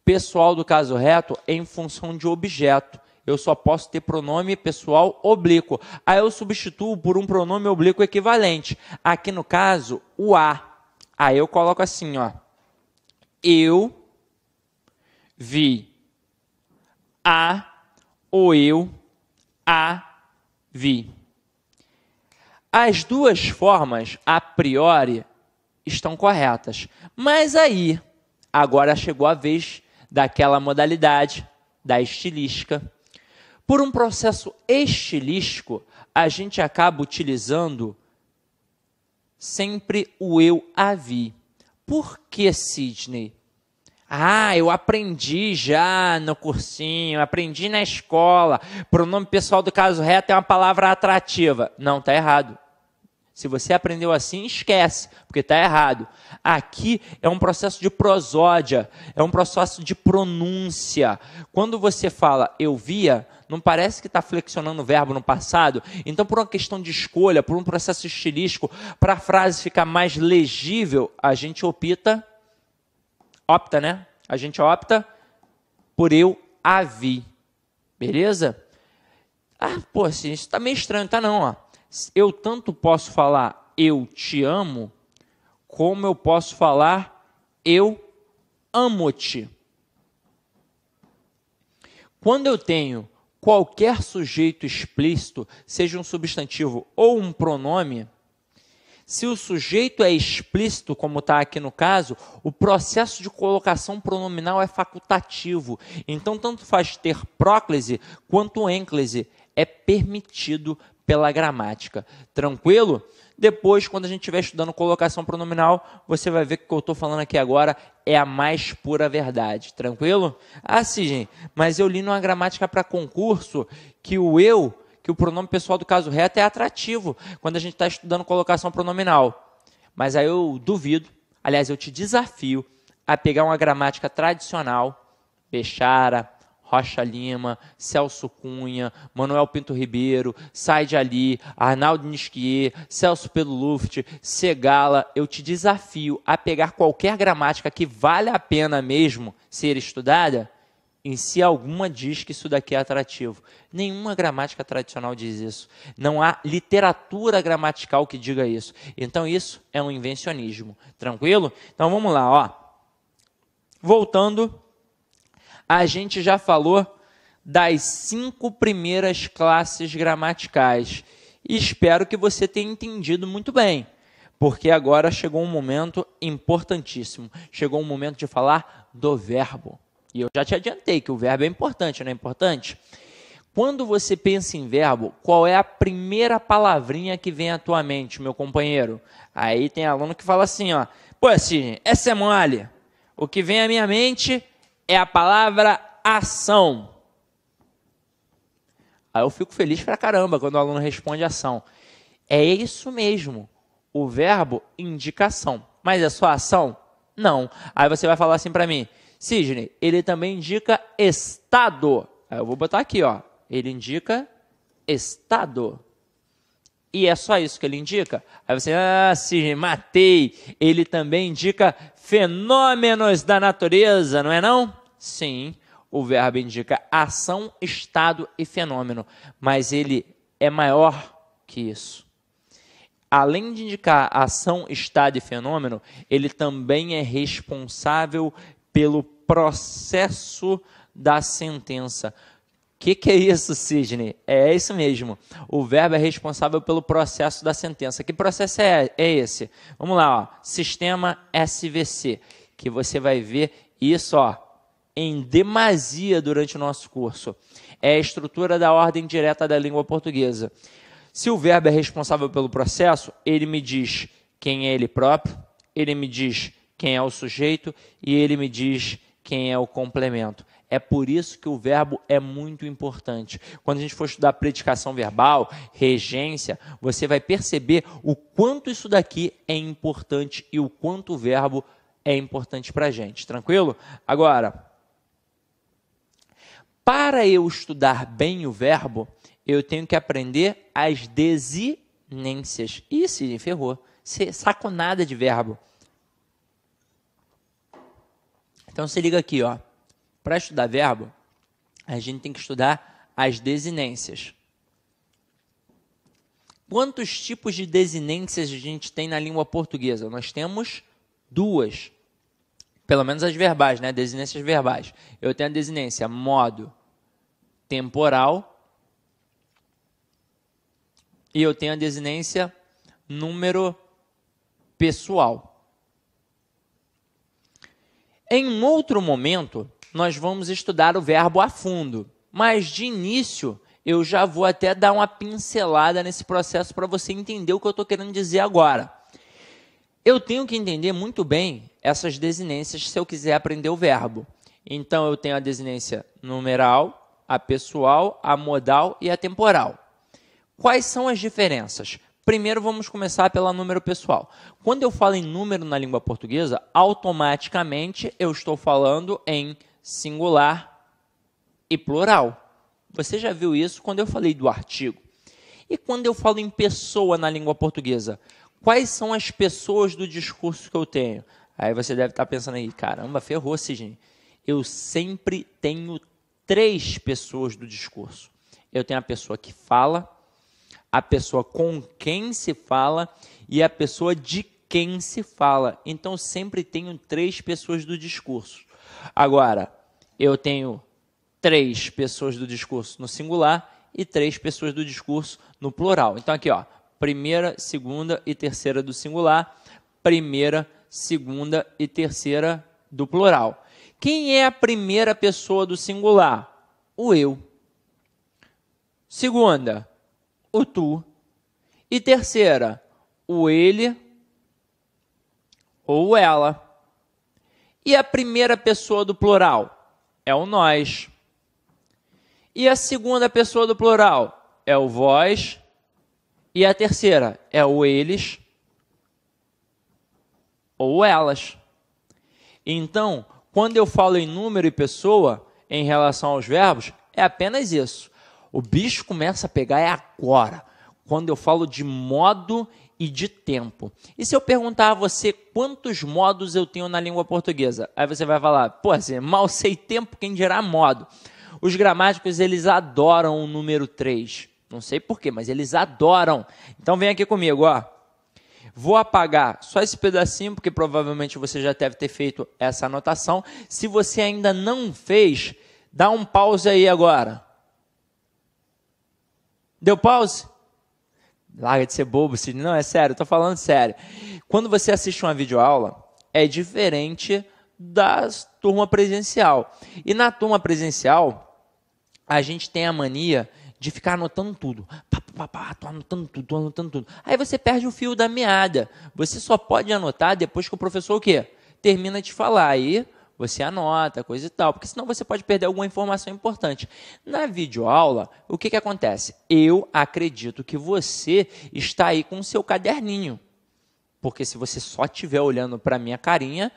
Speaker 1: pessoal do caso reto em função de objeto. Eu só posso ter pronome pessoal oblíquo. Aí eu substituo por um pronome oblíquo equivalente. Aqui no caso, o a. Aí eu coloco assim, eu vi. A ou eu a vi. As duas formas, a priori, estão corretas. Mas aí, agora chegou a vez daquela modalidade da estilística. Por um processo estilístico, a gente acaba utilizando sempre o eu a vi. Por que, Sidney? Eu aprendi já no cursinho, aprendi na escola. Pronome pessoal do caso reto é uma palavra atrativa. Não, está errado. Se você aprendeu assim, esquece, porque está errado. Aqui é um processo de prosódia, é um processo de pronúncia. Quando você fala eu via, não parece que está flexionando o verbo no passado? Então, por uma questão de escolha, por um processo estilístico, para a frase ficar mais legível, a gente opta, né? A gente opta por eu a vi. Beleza? Assim, isso está meio estranho, tá não, ó. Eu tanto posso falar eu te amo, como eu posso falar eu amo-te. Quando eu tenho qualquer sujeito explícito, seja um substantivo ou um pronome, se o sujeito é explícito, como está aqui no caso, o processo de colocação pronominal é facultativo. Então, tanto faz ter próclise quanto ênclise. É permitido pela gramática. Tranquilo? Depois, quando a gente estiver estudando colocação pronominal, você vai ver que o que eu estou falando aqui agora é a mais pura verdade. Tranquilo? Sim, gente, mas eu li numa gramática para concurso que o pronome pessoal do caso reto é atrativo quando a gente está estudando colocação pronominal. Mas aí eu duvido, aliás, eu te desafio a pegar uma gramática tradicional, Bechara, Rocha Lima, Celso Cunha, Manuel Pinto Ribeiro, Said Ali, Arnaldo Nisquier, Celso Pelo Luft, Segala. Eu te desafio a pegar qualquer gramática que vale a pena mesmo ser estudada, e se alguma diz que isso daqui é atrativo. Nenhuma gramática tradicional diz isso. Não há literatura gramatical que diga isso. Então isso é um invencionismo. Tranquilo? Então vamos lá, ó. Voltando, a gente já falou das 5 primeiras classes gramaticais. E espero que você tenha entendido muito bem, porque agora chegou um momento importantíssimo. Chegou um momento de falar do verbo. E eu já te adiantei que o verbo é importante, não é importante? Quando você pensa em verbo, qual é a primeira palavrinha que vem à tua mente, meu companheiro? Aí tem aluno que fala assim, ó, assim, essa é mole. O que vem à minha mente é a palavra ação. Aí eu fico feliz pra caramba quando o aluno responde ação. É isso mesmo. O verbo indica ação. Mas é só ação? Não. Aí você vai falar assim para mim, Sidney, ele também indica estado. Aí eu vou botar aqui, ó. Ele indica estado. E é só isso que ele indica? Aí você, Sidney, matei. Ele também indica fenômenos da natureza, não é não? Sim, o verbo indica ação, estado e fenômeno. Mas ele é maior que isso. Além de indicar ação, estado e fenômeno, ele também é responsável pelo processo da sentença. O que é isso, Sidney? É isso mesmo. O verbo é responsável pelo processo da sentença. Que processo é esse? Vamos lá, ó. Sistema SVC, que você vai ver isso, ó, em demasia durante o nosso curso. É a estrutura da ordem direta da língua portuguesa. Se o verbo é responsável pelo processo, ele me diz quem é ele próprio, ele me diz quem é o sujeito e ele me diz quem é o complemento. É por isso que o verbo é muito importante. Quando a gente for estudar predicação verbal, regência, você vai perceber o quanto isso daqui é importante e o quanto o verbo é importante para a gente. Tranquilo? Agora, para eu estudar bem o verbo, eu tenho que aprender as desinências. Ih, se ferrou. Saco nada de verbo. Então, se liga aqui, ó. Para estudar verbo, a gente tem que estudar as desinências. Quantos tipos de desinências a gente tem na língua portuguesa? Nós temos 2. pelo menos as verbais, né? Desinências verbais. Eu tenho a desinência modo temporal e eu tenho a desinência número pessoal. Em um outro momento, nós vamos estudar o verbo a fundo, mas de início eu já vou até dar uma pincelada nesse processo para você entender o que eu estou querendo dizer agora. Eu tenho que entender muito bem essas desinências se eu quiser aprender o verbo. Então, eu tenho a desinência numeral, a pessoal, a modal e a temporal. Quais são as diferenças? Primeiro, vamos começar pela número pessoal. Quando eu falo em número na língua portuguesa, automaticamente eu estou falando em singular e plural. Você já viu isso quando eu falei do artigo. E quando eu falo em pessoa na língua portuguesa? Quais são as pessoas do discurso que eu tenho? Aí você deve estar pensando aí, caramba, ferrou, Sidney. Eu sempre tenho 3 pessoas do discurso. Eu tenho a pessoa que fala, a pessoa com quem se fala e a pessoa de quem se fala. Então, sempre tenho 3 pessoas do discurso. Agora, eu tenho 3 pessoas do discurso no singular e 3 pessoas do discurso no plural. Então, aqui, ó. Primeira, segunda e terceira do singular, primeira, segunda e terceira do plural. Quem é a primeira pessoa do singular? O eu. Segunda, o tu. E terceira, o ele ou ela. E a primeira pessoa do plural? É o nós. E a segunda pessoa do plural? É o vós. E a terceira é o eles ou elas. Então, quando eu falo em número e pessoa, em relação aos verbos, é apenas isso. O bicho começa a pegar agora, quando eu falo de modo e de tempo. E se eu perguntar a você quantos modos eu tenho na língua portuguesa? Aí você vai falar, pô, assim, mal sei tempo, quem dirá modo. Os gramáticos, eles adoram o número 3. Não sei porquê, mas eles adoram. Então, vem aqui comigo, ó. Vou apagar só esse pedacinho, porque provavelmente você já deve ter feito essa anotação. Se você ainda não fez, dá um pause aí agora. Deu pause? Larga de ser bobo, Sidney. Não, é sério, estou falando sério. Quando você assiste uma videoaula, é diferente da turma presencial. E na turma presencial, a gente tem a mania de ficar anotando tudo. Tô anotando tudo, tô anotando tudo. Aí você perde o fio da meada. Você só pode anotar depois que o professor o quê? Termina de falar. Aí você anota, coisa e tal. Porque senão você pode perder alguma informação importante. Na videoaula, o que acontece? Eu acredito que você está aí com o seu caderninho. Porque se você só estiver olhando para a minha carinha,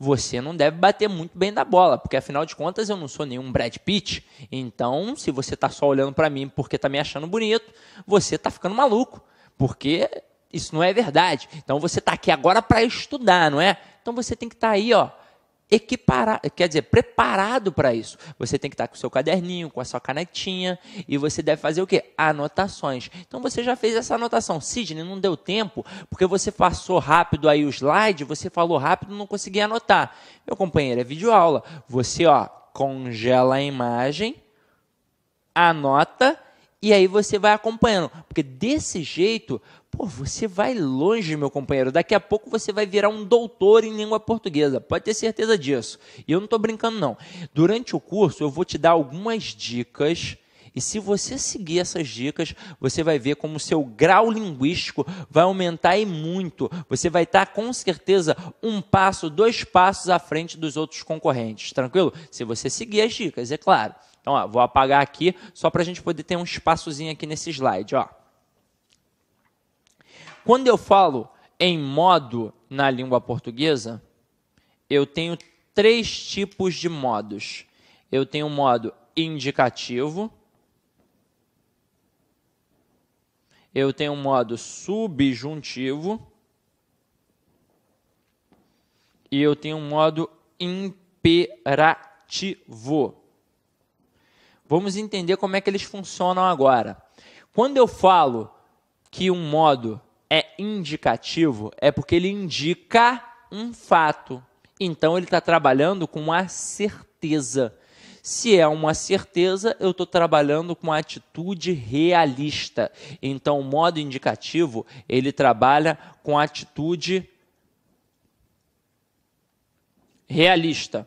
Speaker 1: você não deve bater muito bem da bola, porque afinal de contas eu não sou nenhum Brad Pitt. Então, se você está só olhando para mim porque está me achando bonito, você está ficando maluco, porque isso não é verdade. Então, você está aqui agora para estudar, não é? Então, você tem que estar aí, ó, preparado para isso. Você tem que estar com o seu caderninho, com a sua canetinha, e você deve fazer o quê? Anotações. Então, você já fez essa anotação. Sidney, não deu tempo, porque você passou rápido aí o slide, você falou rápido, não conseguia anotar. Meu companheiro, é videoaula. Você, ó, congela a imagem, anota, e aí você vai acompanhando. Porque desse jeito, pô, você vai longe, meu companheiro. Daqui a pouco você vai virar um doutor em língua portuguesa. Pode ter certeza disso. E eu não estou brincando, não. Durante o curso, eu vou te dar algumas dicas. E se você seguir essas dicas, você vai ver como o seu grau linguístico vai aumentar e muito. Você vai estar, com certeza, 1 passo, 2 passos à frente dos outros concorrentes. Tranquilo? Se você seguir as dicas, é claro. Então, ó, vou apagar aqui, só para a gente poder ter um espaçozinho aqui nesse slide, ó. Quando eu falo em modo na língua portuguesa, eu tenho 3 tipos de modos. Eu tenho o modo indicativo, eu tenho o modo subjuntivo e eu tenho o modo imperativo. Vamos entender como é que eles funcionam agora. Quando eu falo que um modo é indicativo, é porque ele indica um fato. Então, ele está trabalhando com a certeza. Se é uma certeza, eu estou trabalhando com a atitude realista. Então, o modo indicativo, ele trabalha com a atitude realista.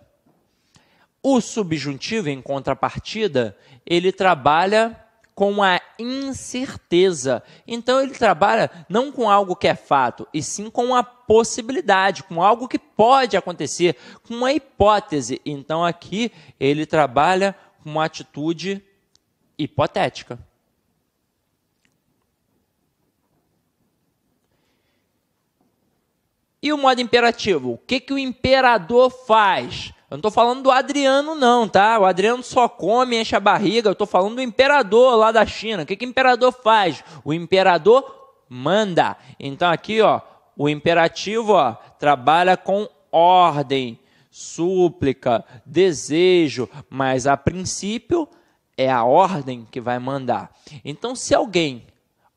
Speaker 1: O subjuntivo, em contrapartida, ele trabalha com a incerteza. Então, ele trabalha não com algo que é fato, e sim com a possibilidade, com algo que pode acontecer, com uma hipótese. Então, aqui, ele trabalha com uma atitude hipotética. E o modo imperativo? O que o imperador faz? Eu não estou falando do Adriano não, tá? O Adriano só come, enche a barriga. Eu estou falando do imperador lá da China. O que o imperador faz? O imperador manda. Então aqui, ó, o imperativo, ó, trabalha com ordem, súplica, desejo, mas a princípio é a ordem que vai mandar. Então se alguém,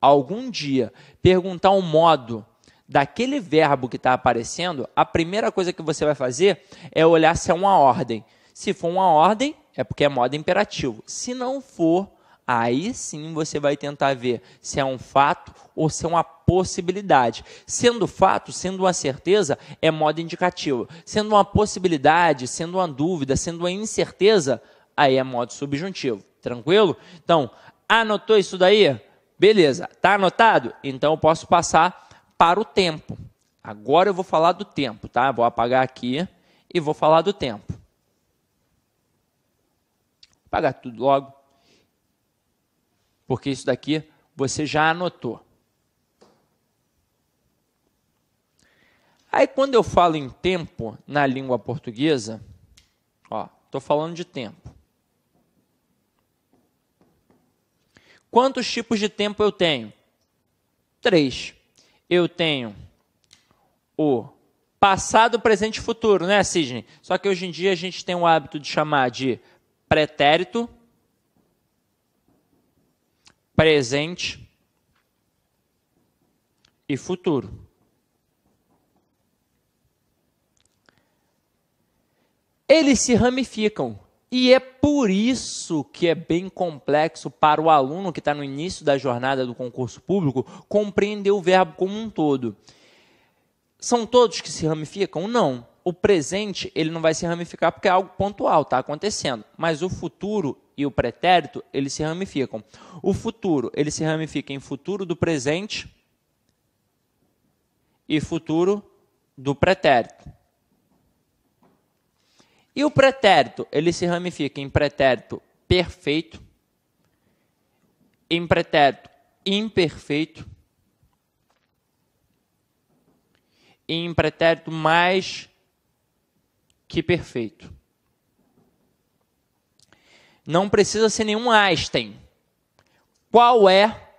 Speaker 1: algum dia, perguntar um modo daquele verbo que está aparecendo, a primeira coisa que você vai fazer é olhar se é uma ordem. Se for uma ordem, é porque é modo imperativo. Se não for, aí sim você vai tentar ver se é um fato ou se é uma possibilidade. Sendo fato, sendo uma certeza, é modo indicativo. Sendo uma possibilidade, sendo uma dúvida, sendo uma incerteza, aí é modo subjuntivo. Tranquilo? Então, anotou isso daí? Beleza. Está anotado? Então eu posso passar para o tempo. Agora eu vou falar do tempo, tá? Vou apagar aqui e vou falar do tempo. Vou apagar tudo logo, porque isso daqui você já anotou. Aí quando eu falo em tempo na língua portuguesa, ó, estou falando de tempo. Quantos tipos de tempo eu tenho? 3. Eu tenho o passado, presente e futuro, né, Sidney? Só que hoje em dia a gente tem o hábito de chamar de pretérito, presente e futuro. Eles se ramificam. E é por isso que é bem complexo para o aluno que está no início da jornada do concurso público compreender o verbo como um todo. São todos que se ramificam? Não. O presente ele não vai se ramificar porque é algo pontual, está acontecendo. Mas o futuro e o pretérito, eles se ramificam. O futuro, ele se ramifica em futuro do presente e futuro do pretérito. E o pretérito, ele se ramifica em pretérito perfeito, em pretérito imperfeito e em pretérito mais que perfeito. Não precisa ser nenhum Einstein. Qual é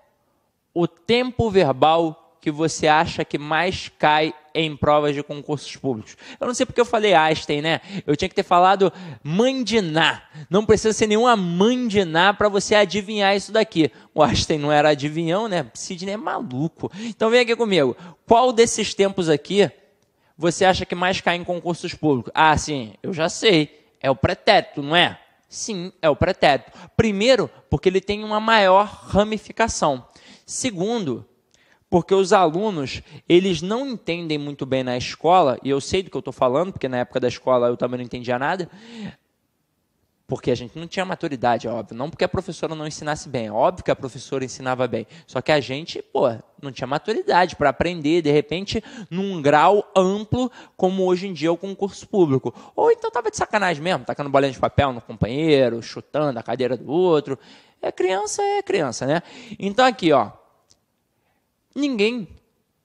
Speaker 1: o tempo verbal que você acha que mais cai em provas de concursos públicos? Eu não sei porque eu falei Einstein, né? Eu tinha que ter falado mandinar. Não precisa ser nenhuma mandinar para você adivinhar isso daqui. O Einstein não era adivinhão, né? Sidney é maluco. Então vem aqui comigo. Qual desses tempos aqui você acha que mais cai em concursos públicos? Ah, sim, eu já sei. É o pretérito, não é? Sim, é o pretérito. Primeiro, porque ele tem uma maior ramificação. Segundo, porque os alunos, eles não entendem muito bem na escola, e eu sei do que eu estou falando, porque na época da escola eu também não entendia nada, porque a gente não tinha maturidade, é óbvio. Não porque a professora não ensinasse bem, é óbvio que a professora ensinava bem. Só que a gente, não tinha maturidade para aprender, de repente, num grau amplo, como hoje em dia é o concurso público. Ou então estava de sacanagem mesmo, tacando bolinha de papel no companheiro, chutando a cadeira do outro. É criança, né? Então aqui, ó. Ninguém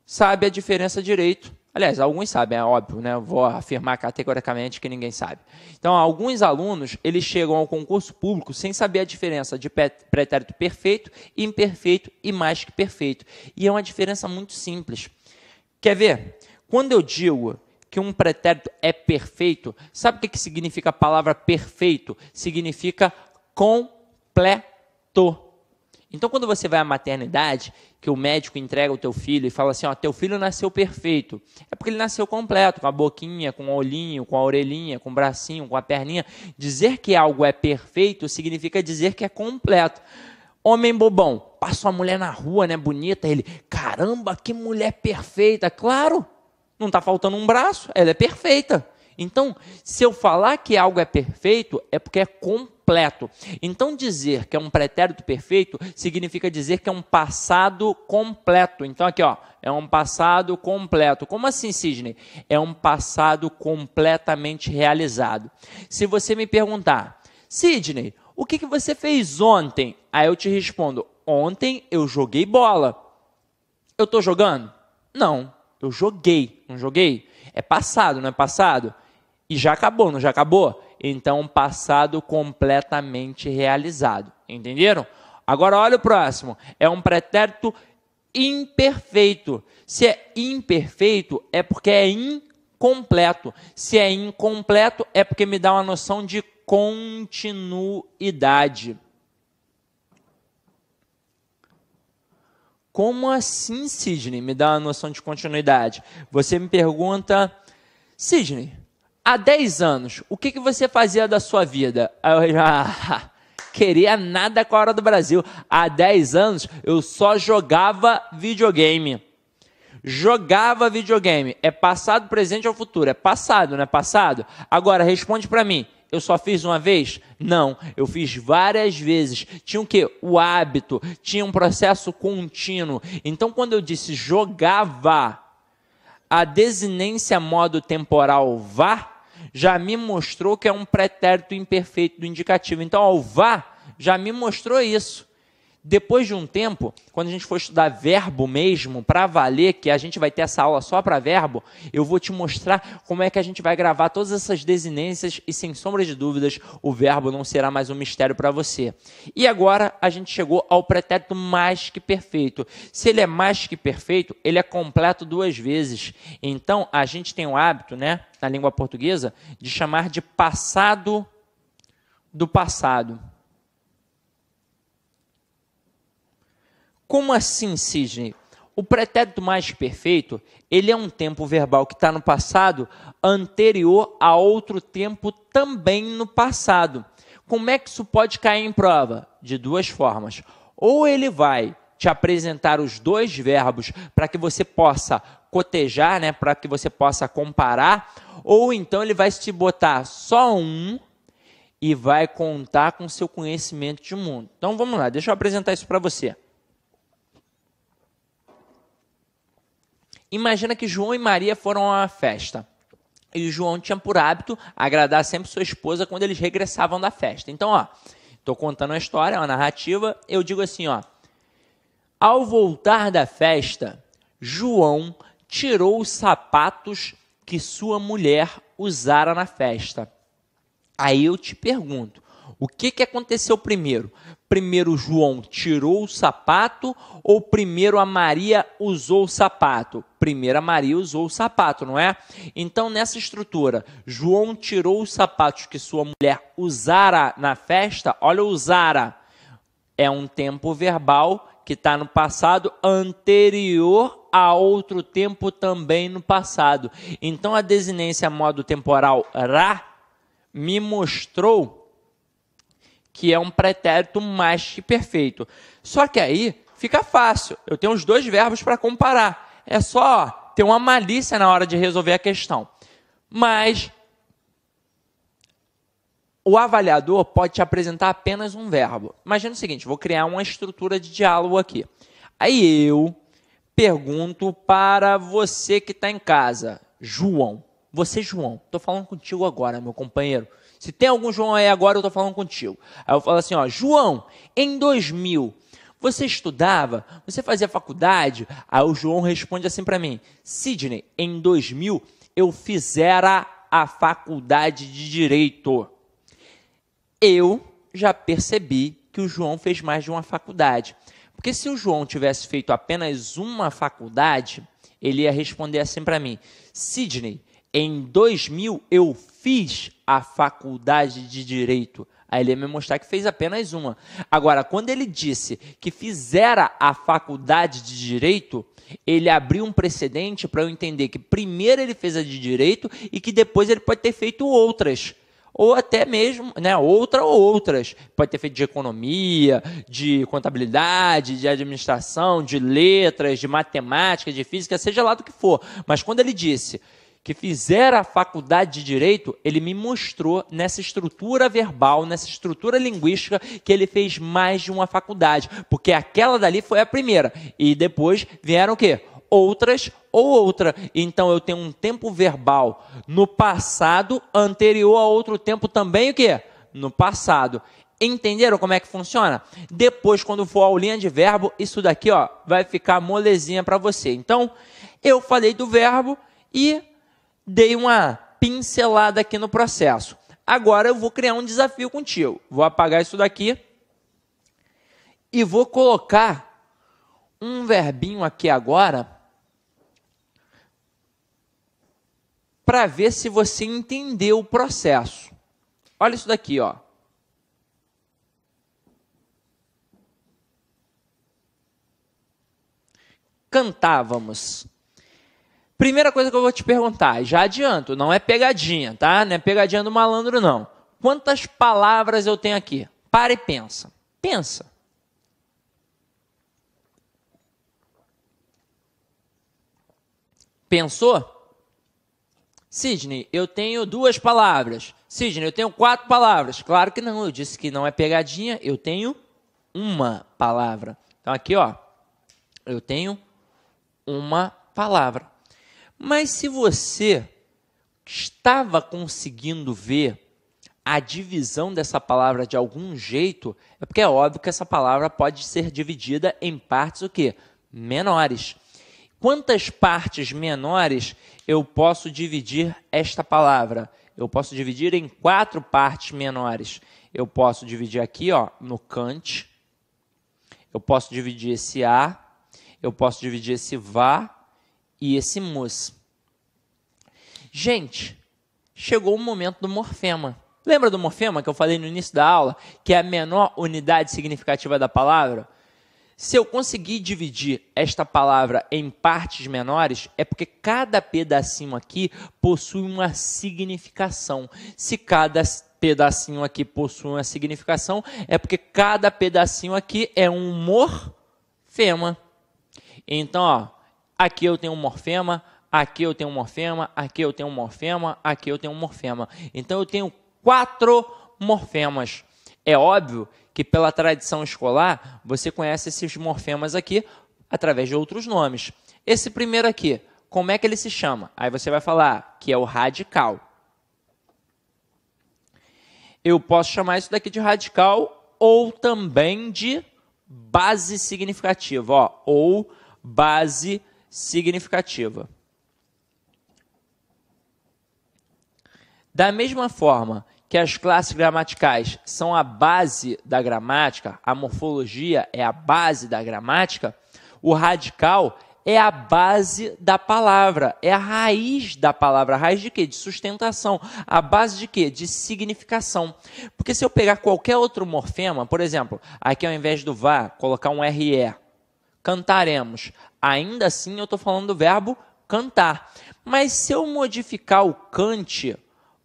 Speaker 1: sabe a diferença direito. Aliás, alguns sabem, é óbvio, né? Eu vou afirmar categoricamente que ninguém sabe. Então, alguns alunos, eles chegam ao concurso público sem saber a diferença de pretérito perfeito, imperfeito e mais que perfeito. E é uma diferença muito simples. Quer ver? Quando eu digo que um pretérito é perfeito, sabe o que significa a palavra perfeito? Significa completo. Então, quando você vai à maternidade, que o médico entrega o teu filho e fala assim, ó, teu filho nasceu perfeito, é porque ele nasceu completo, com a boquinha, com o olhinho, com a orelhinha, com o bracinho, com a perninha. Dizer que algo é perfeito significa dizer que é completo. Homem bobão, passa uma mulher na rua, né, bonita, ele, caramba, que mulher perfeita. Claro, não está faltando um braço, ela é perfeita. Então, se eu falar que algo é perfeito, é porque é completo. Então, dizer que é um pretérito perfeito significa dizer que é um passado completo. Então, aqui, ó, é um passado completo. Como assim, Sidney? É um passado completamente realizado. Se você me perguntar, Sidney, o que você fez ontem? Aí eu te respondo, ontem eu joguei bola. Eu estou jogando? Não, eu joguei. Não joguei? É passado, não é passado? E já acabou, não já acabou? Então, passado completamente realizado. Entenderam? Agora, olha o próximo. É um pretérito imperfeito. Se é imperfeito, é porque é incompleto. Se é incompleto, é porque me dá uma noção de continuidade. Como assim, Sidney? Me dá uma noção de continuidade. Você me pergunta, Sidney, há 10 anos, o que você fazia da sua vida? Eu já queria nada com a Hora do Brasil. Há 10 anos, eu só jogava videogame. Jogava videogame. É passado, presente ou futuro? É passado, não é passado? Agora, responde para mim. Eu só fiz uma vez? Não, eu fiz várias vezes. Tinha o quê? O hábito, tinha um processo contínuo. Então, quando eu disse jogava, a desinência modo temporal vá já me mostrou que é um pretérito imperfeito do indicativo. Então, o vá já me mostrou isso. Depois de um tempo, quando a gente for estudar verbo mesmo, para valer, que a gente vai ter essa aula só para verbo, eu vou te mostrar como é que a gente vai gravar todas essas desinências e, sem sombra de dúvidas, o verbo não será mais um mistério para você. E agora a gente chegou ao pretérito mais que perfeito. Se ele é mais que perfeito, ele é completo 2 vezes. Então, a gente tem o hábito, né, na língua portuguesa, de chamar de passado do passado. Como assim, Sidney? O pretérito mais perfeito, ele é um tempo verbal que está no passado, anterior a outro tempo também no passado. Como é que isso pode cair em prova? De 2 formas. Ou ele vai te apresentar os 2 verbos para que você possa cotejar, né, para que você possa comparar, ou então ele vai te botar só um e vai contar com o seu conhecimento de mundo. Então vamos lá, deixa eu apresentar isso para você. Imagina que João e Maria foram a uma festa. E o João tinha por hábito agradar sempre sua esposa quando eles regressavam da festa. Então, ó, estou contando uma história, uma narrativa. Eu digo assim, ó. Ao voltar da festa, João tirou os sapatos que sua mulher usara na festa. Aí eu te pergunto, o que aconteceu primeiro? Primeiro João tirou o sapato ou primeiro a Maria usou o sapato? Primeiro a Maria usou o sapato, não é? Então, nessa estrutura, João tirou os sapatos que sua mulher usara na festa. Olha o usara. É um tempo verbal que está no passado anterior a outro tempo também no passado. Então, a desinência modo temporal ra me mostrou que é um pretérito mais que perfeito. Só que aí fica fácil. Eu tenho os 2 verbos para comparar. É só ter uma malícia na hora de resolver a questão. Mas o avaliador pode te apresentar apenas um verbo. Imagina o seguinte, vou criar uma estrutura de diálogo aqui. Aí eu pergunto para você que está em casa, João. Você, João, estou falando contigo agora, meu companheiro. Se tem algum João aí agora, eu estou falando contigo. Aí eu falo assim, ó, João, em 2000, você estudava? Você fazia faculdade? Aí o João responde assim para mim, Sidney, em 2000 eu fizera a faculdade de Direito. Eu já percebi que o João fez mais de uma faculdade. Porque se o João tivesse feito apenas uma faculdade, ele ia responder assim para mim, Sidney, em 2000 eu fiz a faculdade de Direito. Aí ele ia me mostrar que fez apenas uma. Agora, quando ele disse que fizera a faculdade de Direito, ele abriu um precedente para eu entender que primeiro ele fez a de Direito e que depois ele pode ter feito outras. Ou até mesmo, né, outra ou outras. Pode ter feito de economia, de contabilidade, de administração, de letras, de matemática, de física, seja lá do que for. Mas quando ele disse que fizera a faculdade de Direito, ele me mostrou nessa estrutura verbal, nessa estrutura linguística, que ele fez mais de uma faculdade. Porque aquela dali foi a primeira. E depois vieram o quê? Outras ou outra. Então eu tenho um tempo verbal no passado anterior a outro tempo também o quê? No passado. Entenderam como é que funciona? Depois, quando for a aulinha de verbo, isso daqui ó, vai ficar molezinha para você. Então, eu falei do verbo e dei uma pincelada aqui no processo. Agora eu vou criar um desafio contigo. Vou apagar isso daqui e vou colocar um verbinho aqui agora para ver se você entendeu o processo. Olha isso daqui, ó. Cantávamos. Primeira coisa que eu vou te perguntar, já adianto, não é pegadinha, tá? Não é pegadinha do malandro, não. Quantas palavras eu tenho aqui? Para e pensa. Pensa. Pensou? Sidney, eu tenho 2 palavras. Sidney, eu tenho 4 palavras. Claro que não, eu disse que não é pegadinha, eu tenho uma palavra. Então aqui, ó, eu tenho uma palavra. Mas se você estava conseguindo ver a divisão dessa palavra de algum jeito, é porque é óbvio que essa palavra pode ser dividida em partes o quê? Menores. Quantas partes menores eu posso dividir esta palavra? Eu posso dividir em 4 partes menores. Eu posso dividir aqui, ó, no cante. Eu posso dividir esse a. Eu posso dividir esse vá e esse mus. Gente, chegou o momento do morfema. Lembra do morfema que eu falei no início da aula, que é a menor unidade significativa da palavra? Se eu conseguir dividir esta palavra em partes menores, é porque cada pedacinho aqui possui uma significação. Se cada pedacinho aqui possui uma significação, é porque cada pedacinho aqui é um morfema. Então, ó, aqui eu tenho um morfema, aqui eu tenho um morfema, aqui eu tenho um morfema, aqui eu tenho um morfema. Então, eu tenho 4 morfemas. É óbvio que pela tradição escolar, você conhece esses morfemas aqui através de outros nomes. Esse primeiro aqui, como é que ele se chama? Aí você vai falar que é o radical. Eu posso chamar isso daqui de radical ou também de base significativa, ó, ou base significativa. Da mesma forma que as classes gramaticais são a base da gramática, a morfologia é a base da gramática, o radical é a base da palavra, é a raiz da palavra. A raiz de quê? De sustentação. A base de quê? De significação. Porque se eu pegar qualquer outro morfema, por exemplo, aqui ao invés do vá, colocar um RE, cantaremos. Ainda assim eu estou falando do verbo cantar. Mas se eu modificar o cante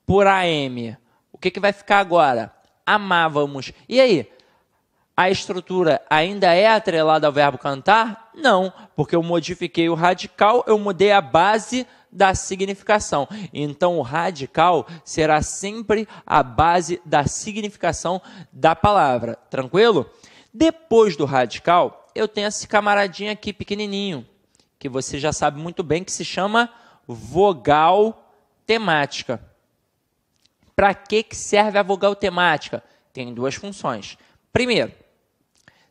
Speaker 1: por AM, o que vai ficar agora? Amávamos. E aí? A estrutura ainda é atrelada ao verbo cantar? Não, porque eu modifiquei o radical, eu mudei a base da significação. Então, o radical será sempre a base da significação da palavra. Tranquilo? Depois do radical, eu tenho esse camaradinho aqui pequenininho, que você já sabe muito bem que se chama vogal temática. Para que serve a vogal temática? Tem 2 funções. Primeiro,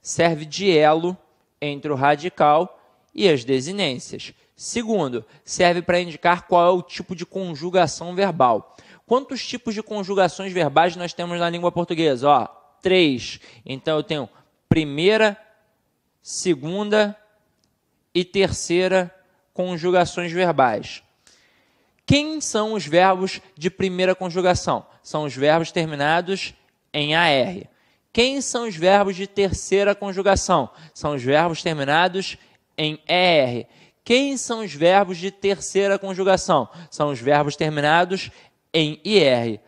Speaker 1: serve de elo entre o radical e as desinências. Segundo, serve para indicar qual é o tipo de conjugação verbal. Quantos tipos de conjugações verbais nós temos na língua portuguesa? Ó, 3. Então, eu tenho primeira, segunda e terceira conjugações verbais. Quem são os verbos de primeira conjugação? São os verbos terminados em AR. Quem são os verbos de terceira conjugação? São os verbos terminados em ER. Quem são os verbos de terceira conjugação? São os verbos terminados em IR.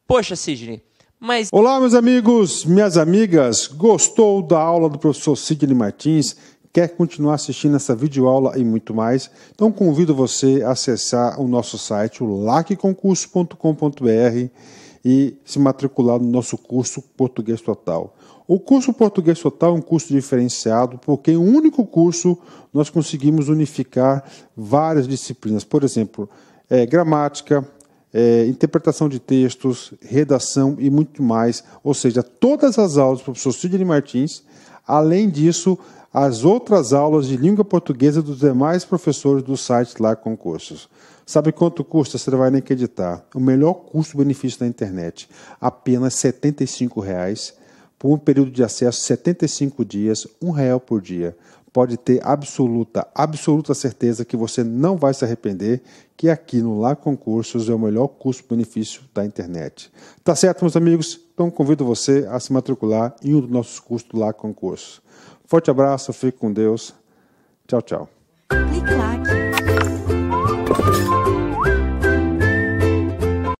Speaker 1: Poxa, Sidney, mas...
Speaker 2: Olá, meus amigos, minhas amigas. Gostou da aula do professor Sidney Martins? Quer continuar assistindo essa videoaula e muito mais? Então convido você a acessar o nosso site, o lacconcurso.com.br, e se matricular no nosso curso Português Total. O curso Português Total é um curso diferenciado porque em um único curso nós conseguimos unificar várias disciplinas. Por exemplo, gramática, interpretação de textos, redação e muito mais. Ou seja, todas as aulas do professor Sidney Martins, além disso, as outras aulas de língua portuguesa dos demais professores do site lá Concursos. Sabe quanto custa? Você não vai nem acreditar. O melhor custo-benefício da internet. Apenas R$ 75,00 por um período de acesso 75 dias, R$ 1 por dia. Pode ter absoluta certeza que você não vai se arrepender, que aqui no Lá Concursos é o melhor custo-benefício da internet. Tá certo, meus amigos? Então convido você a se matricular em um dos nossos cursos do Lá Concursos. Forte abraço, fique com Deus. Tchau, tchau.
Speaker 3: Clique lá.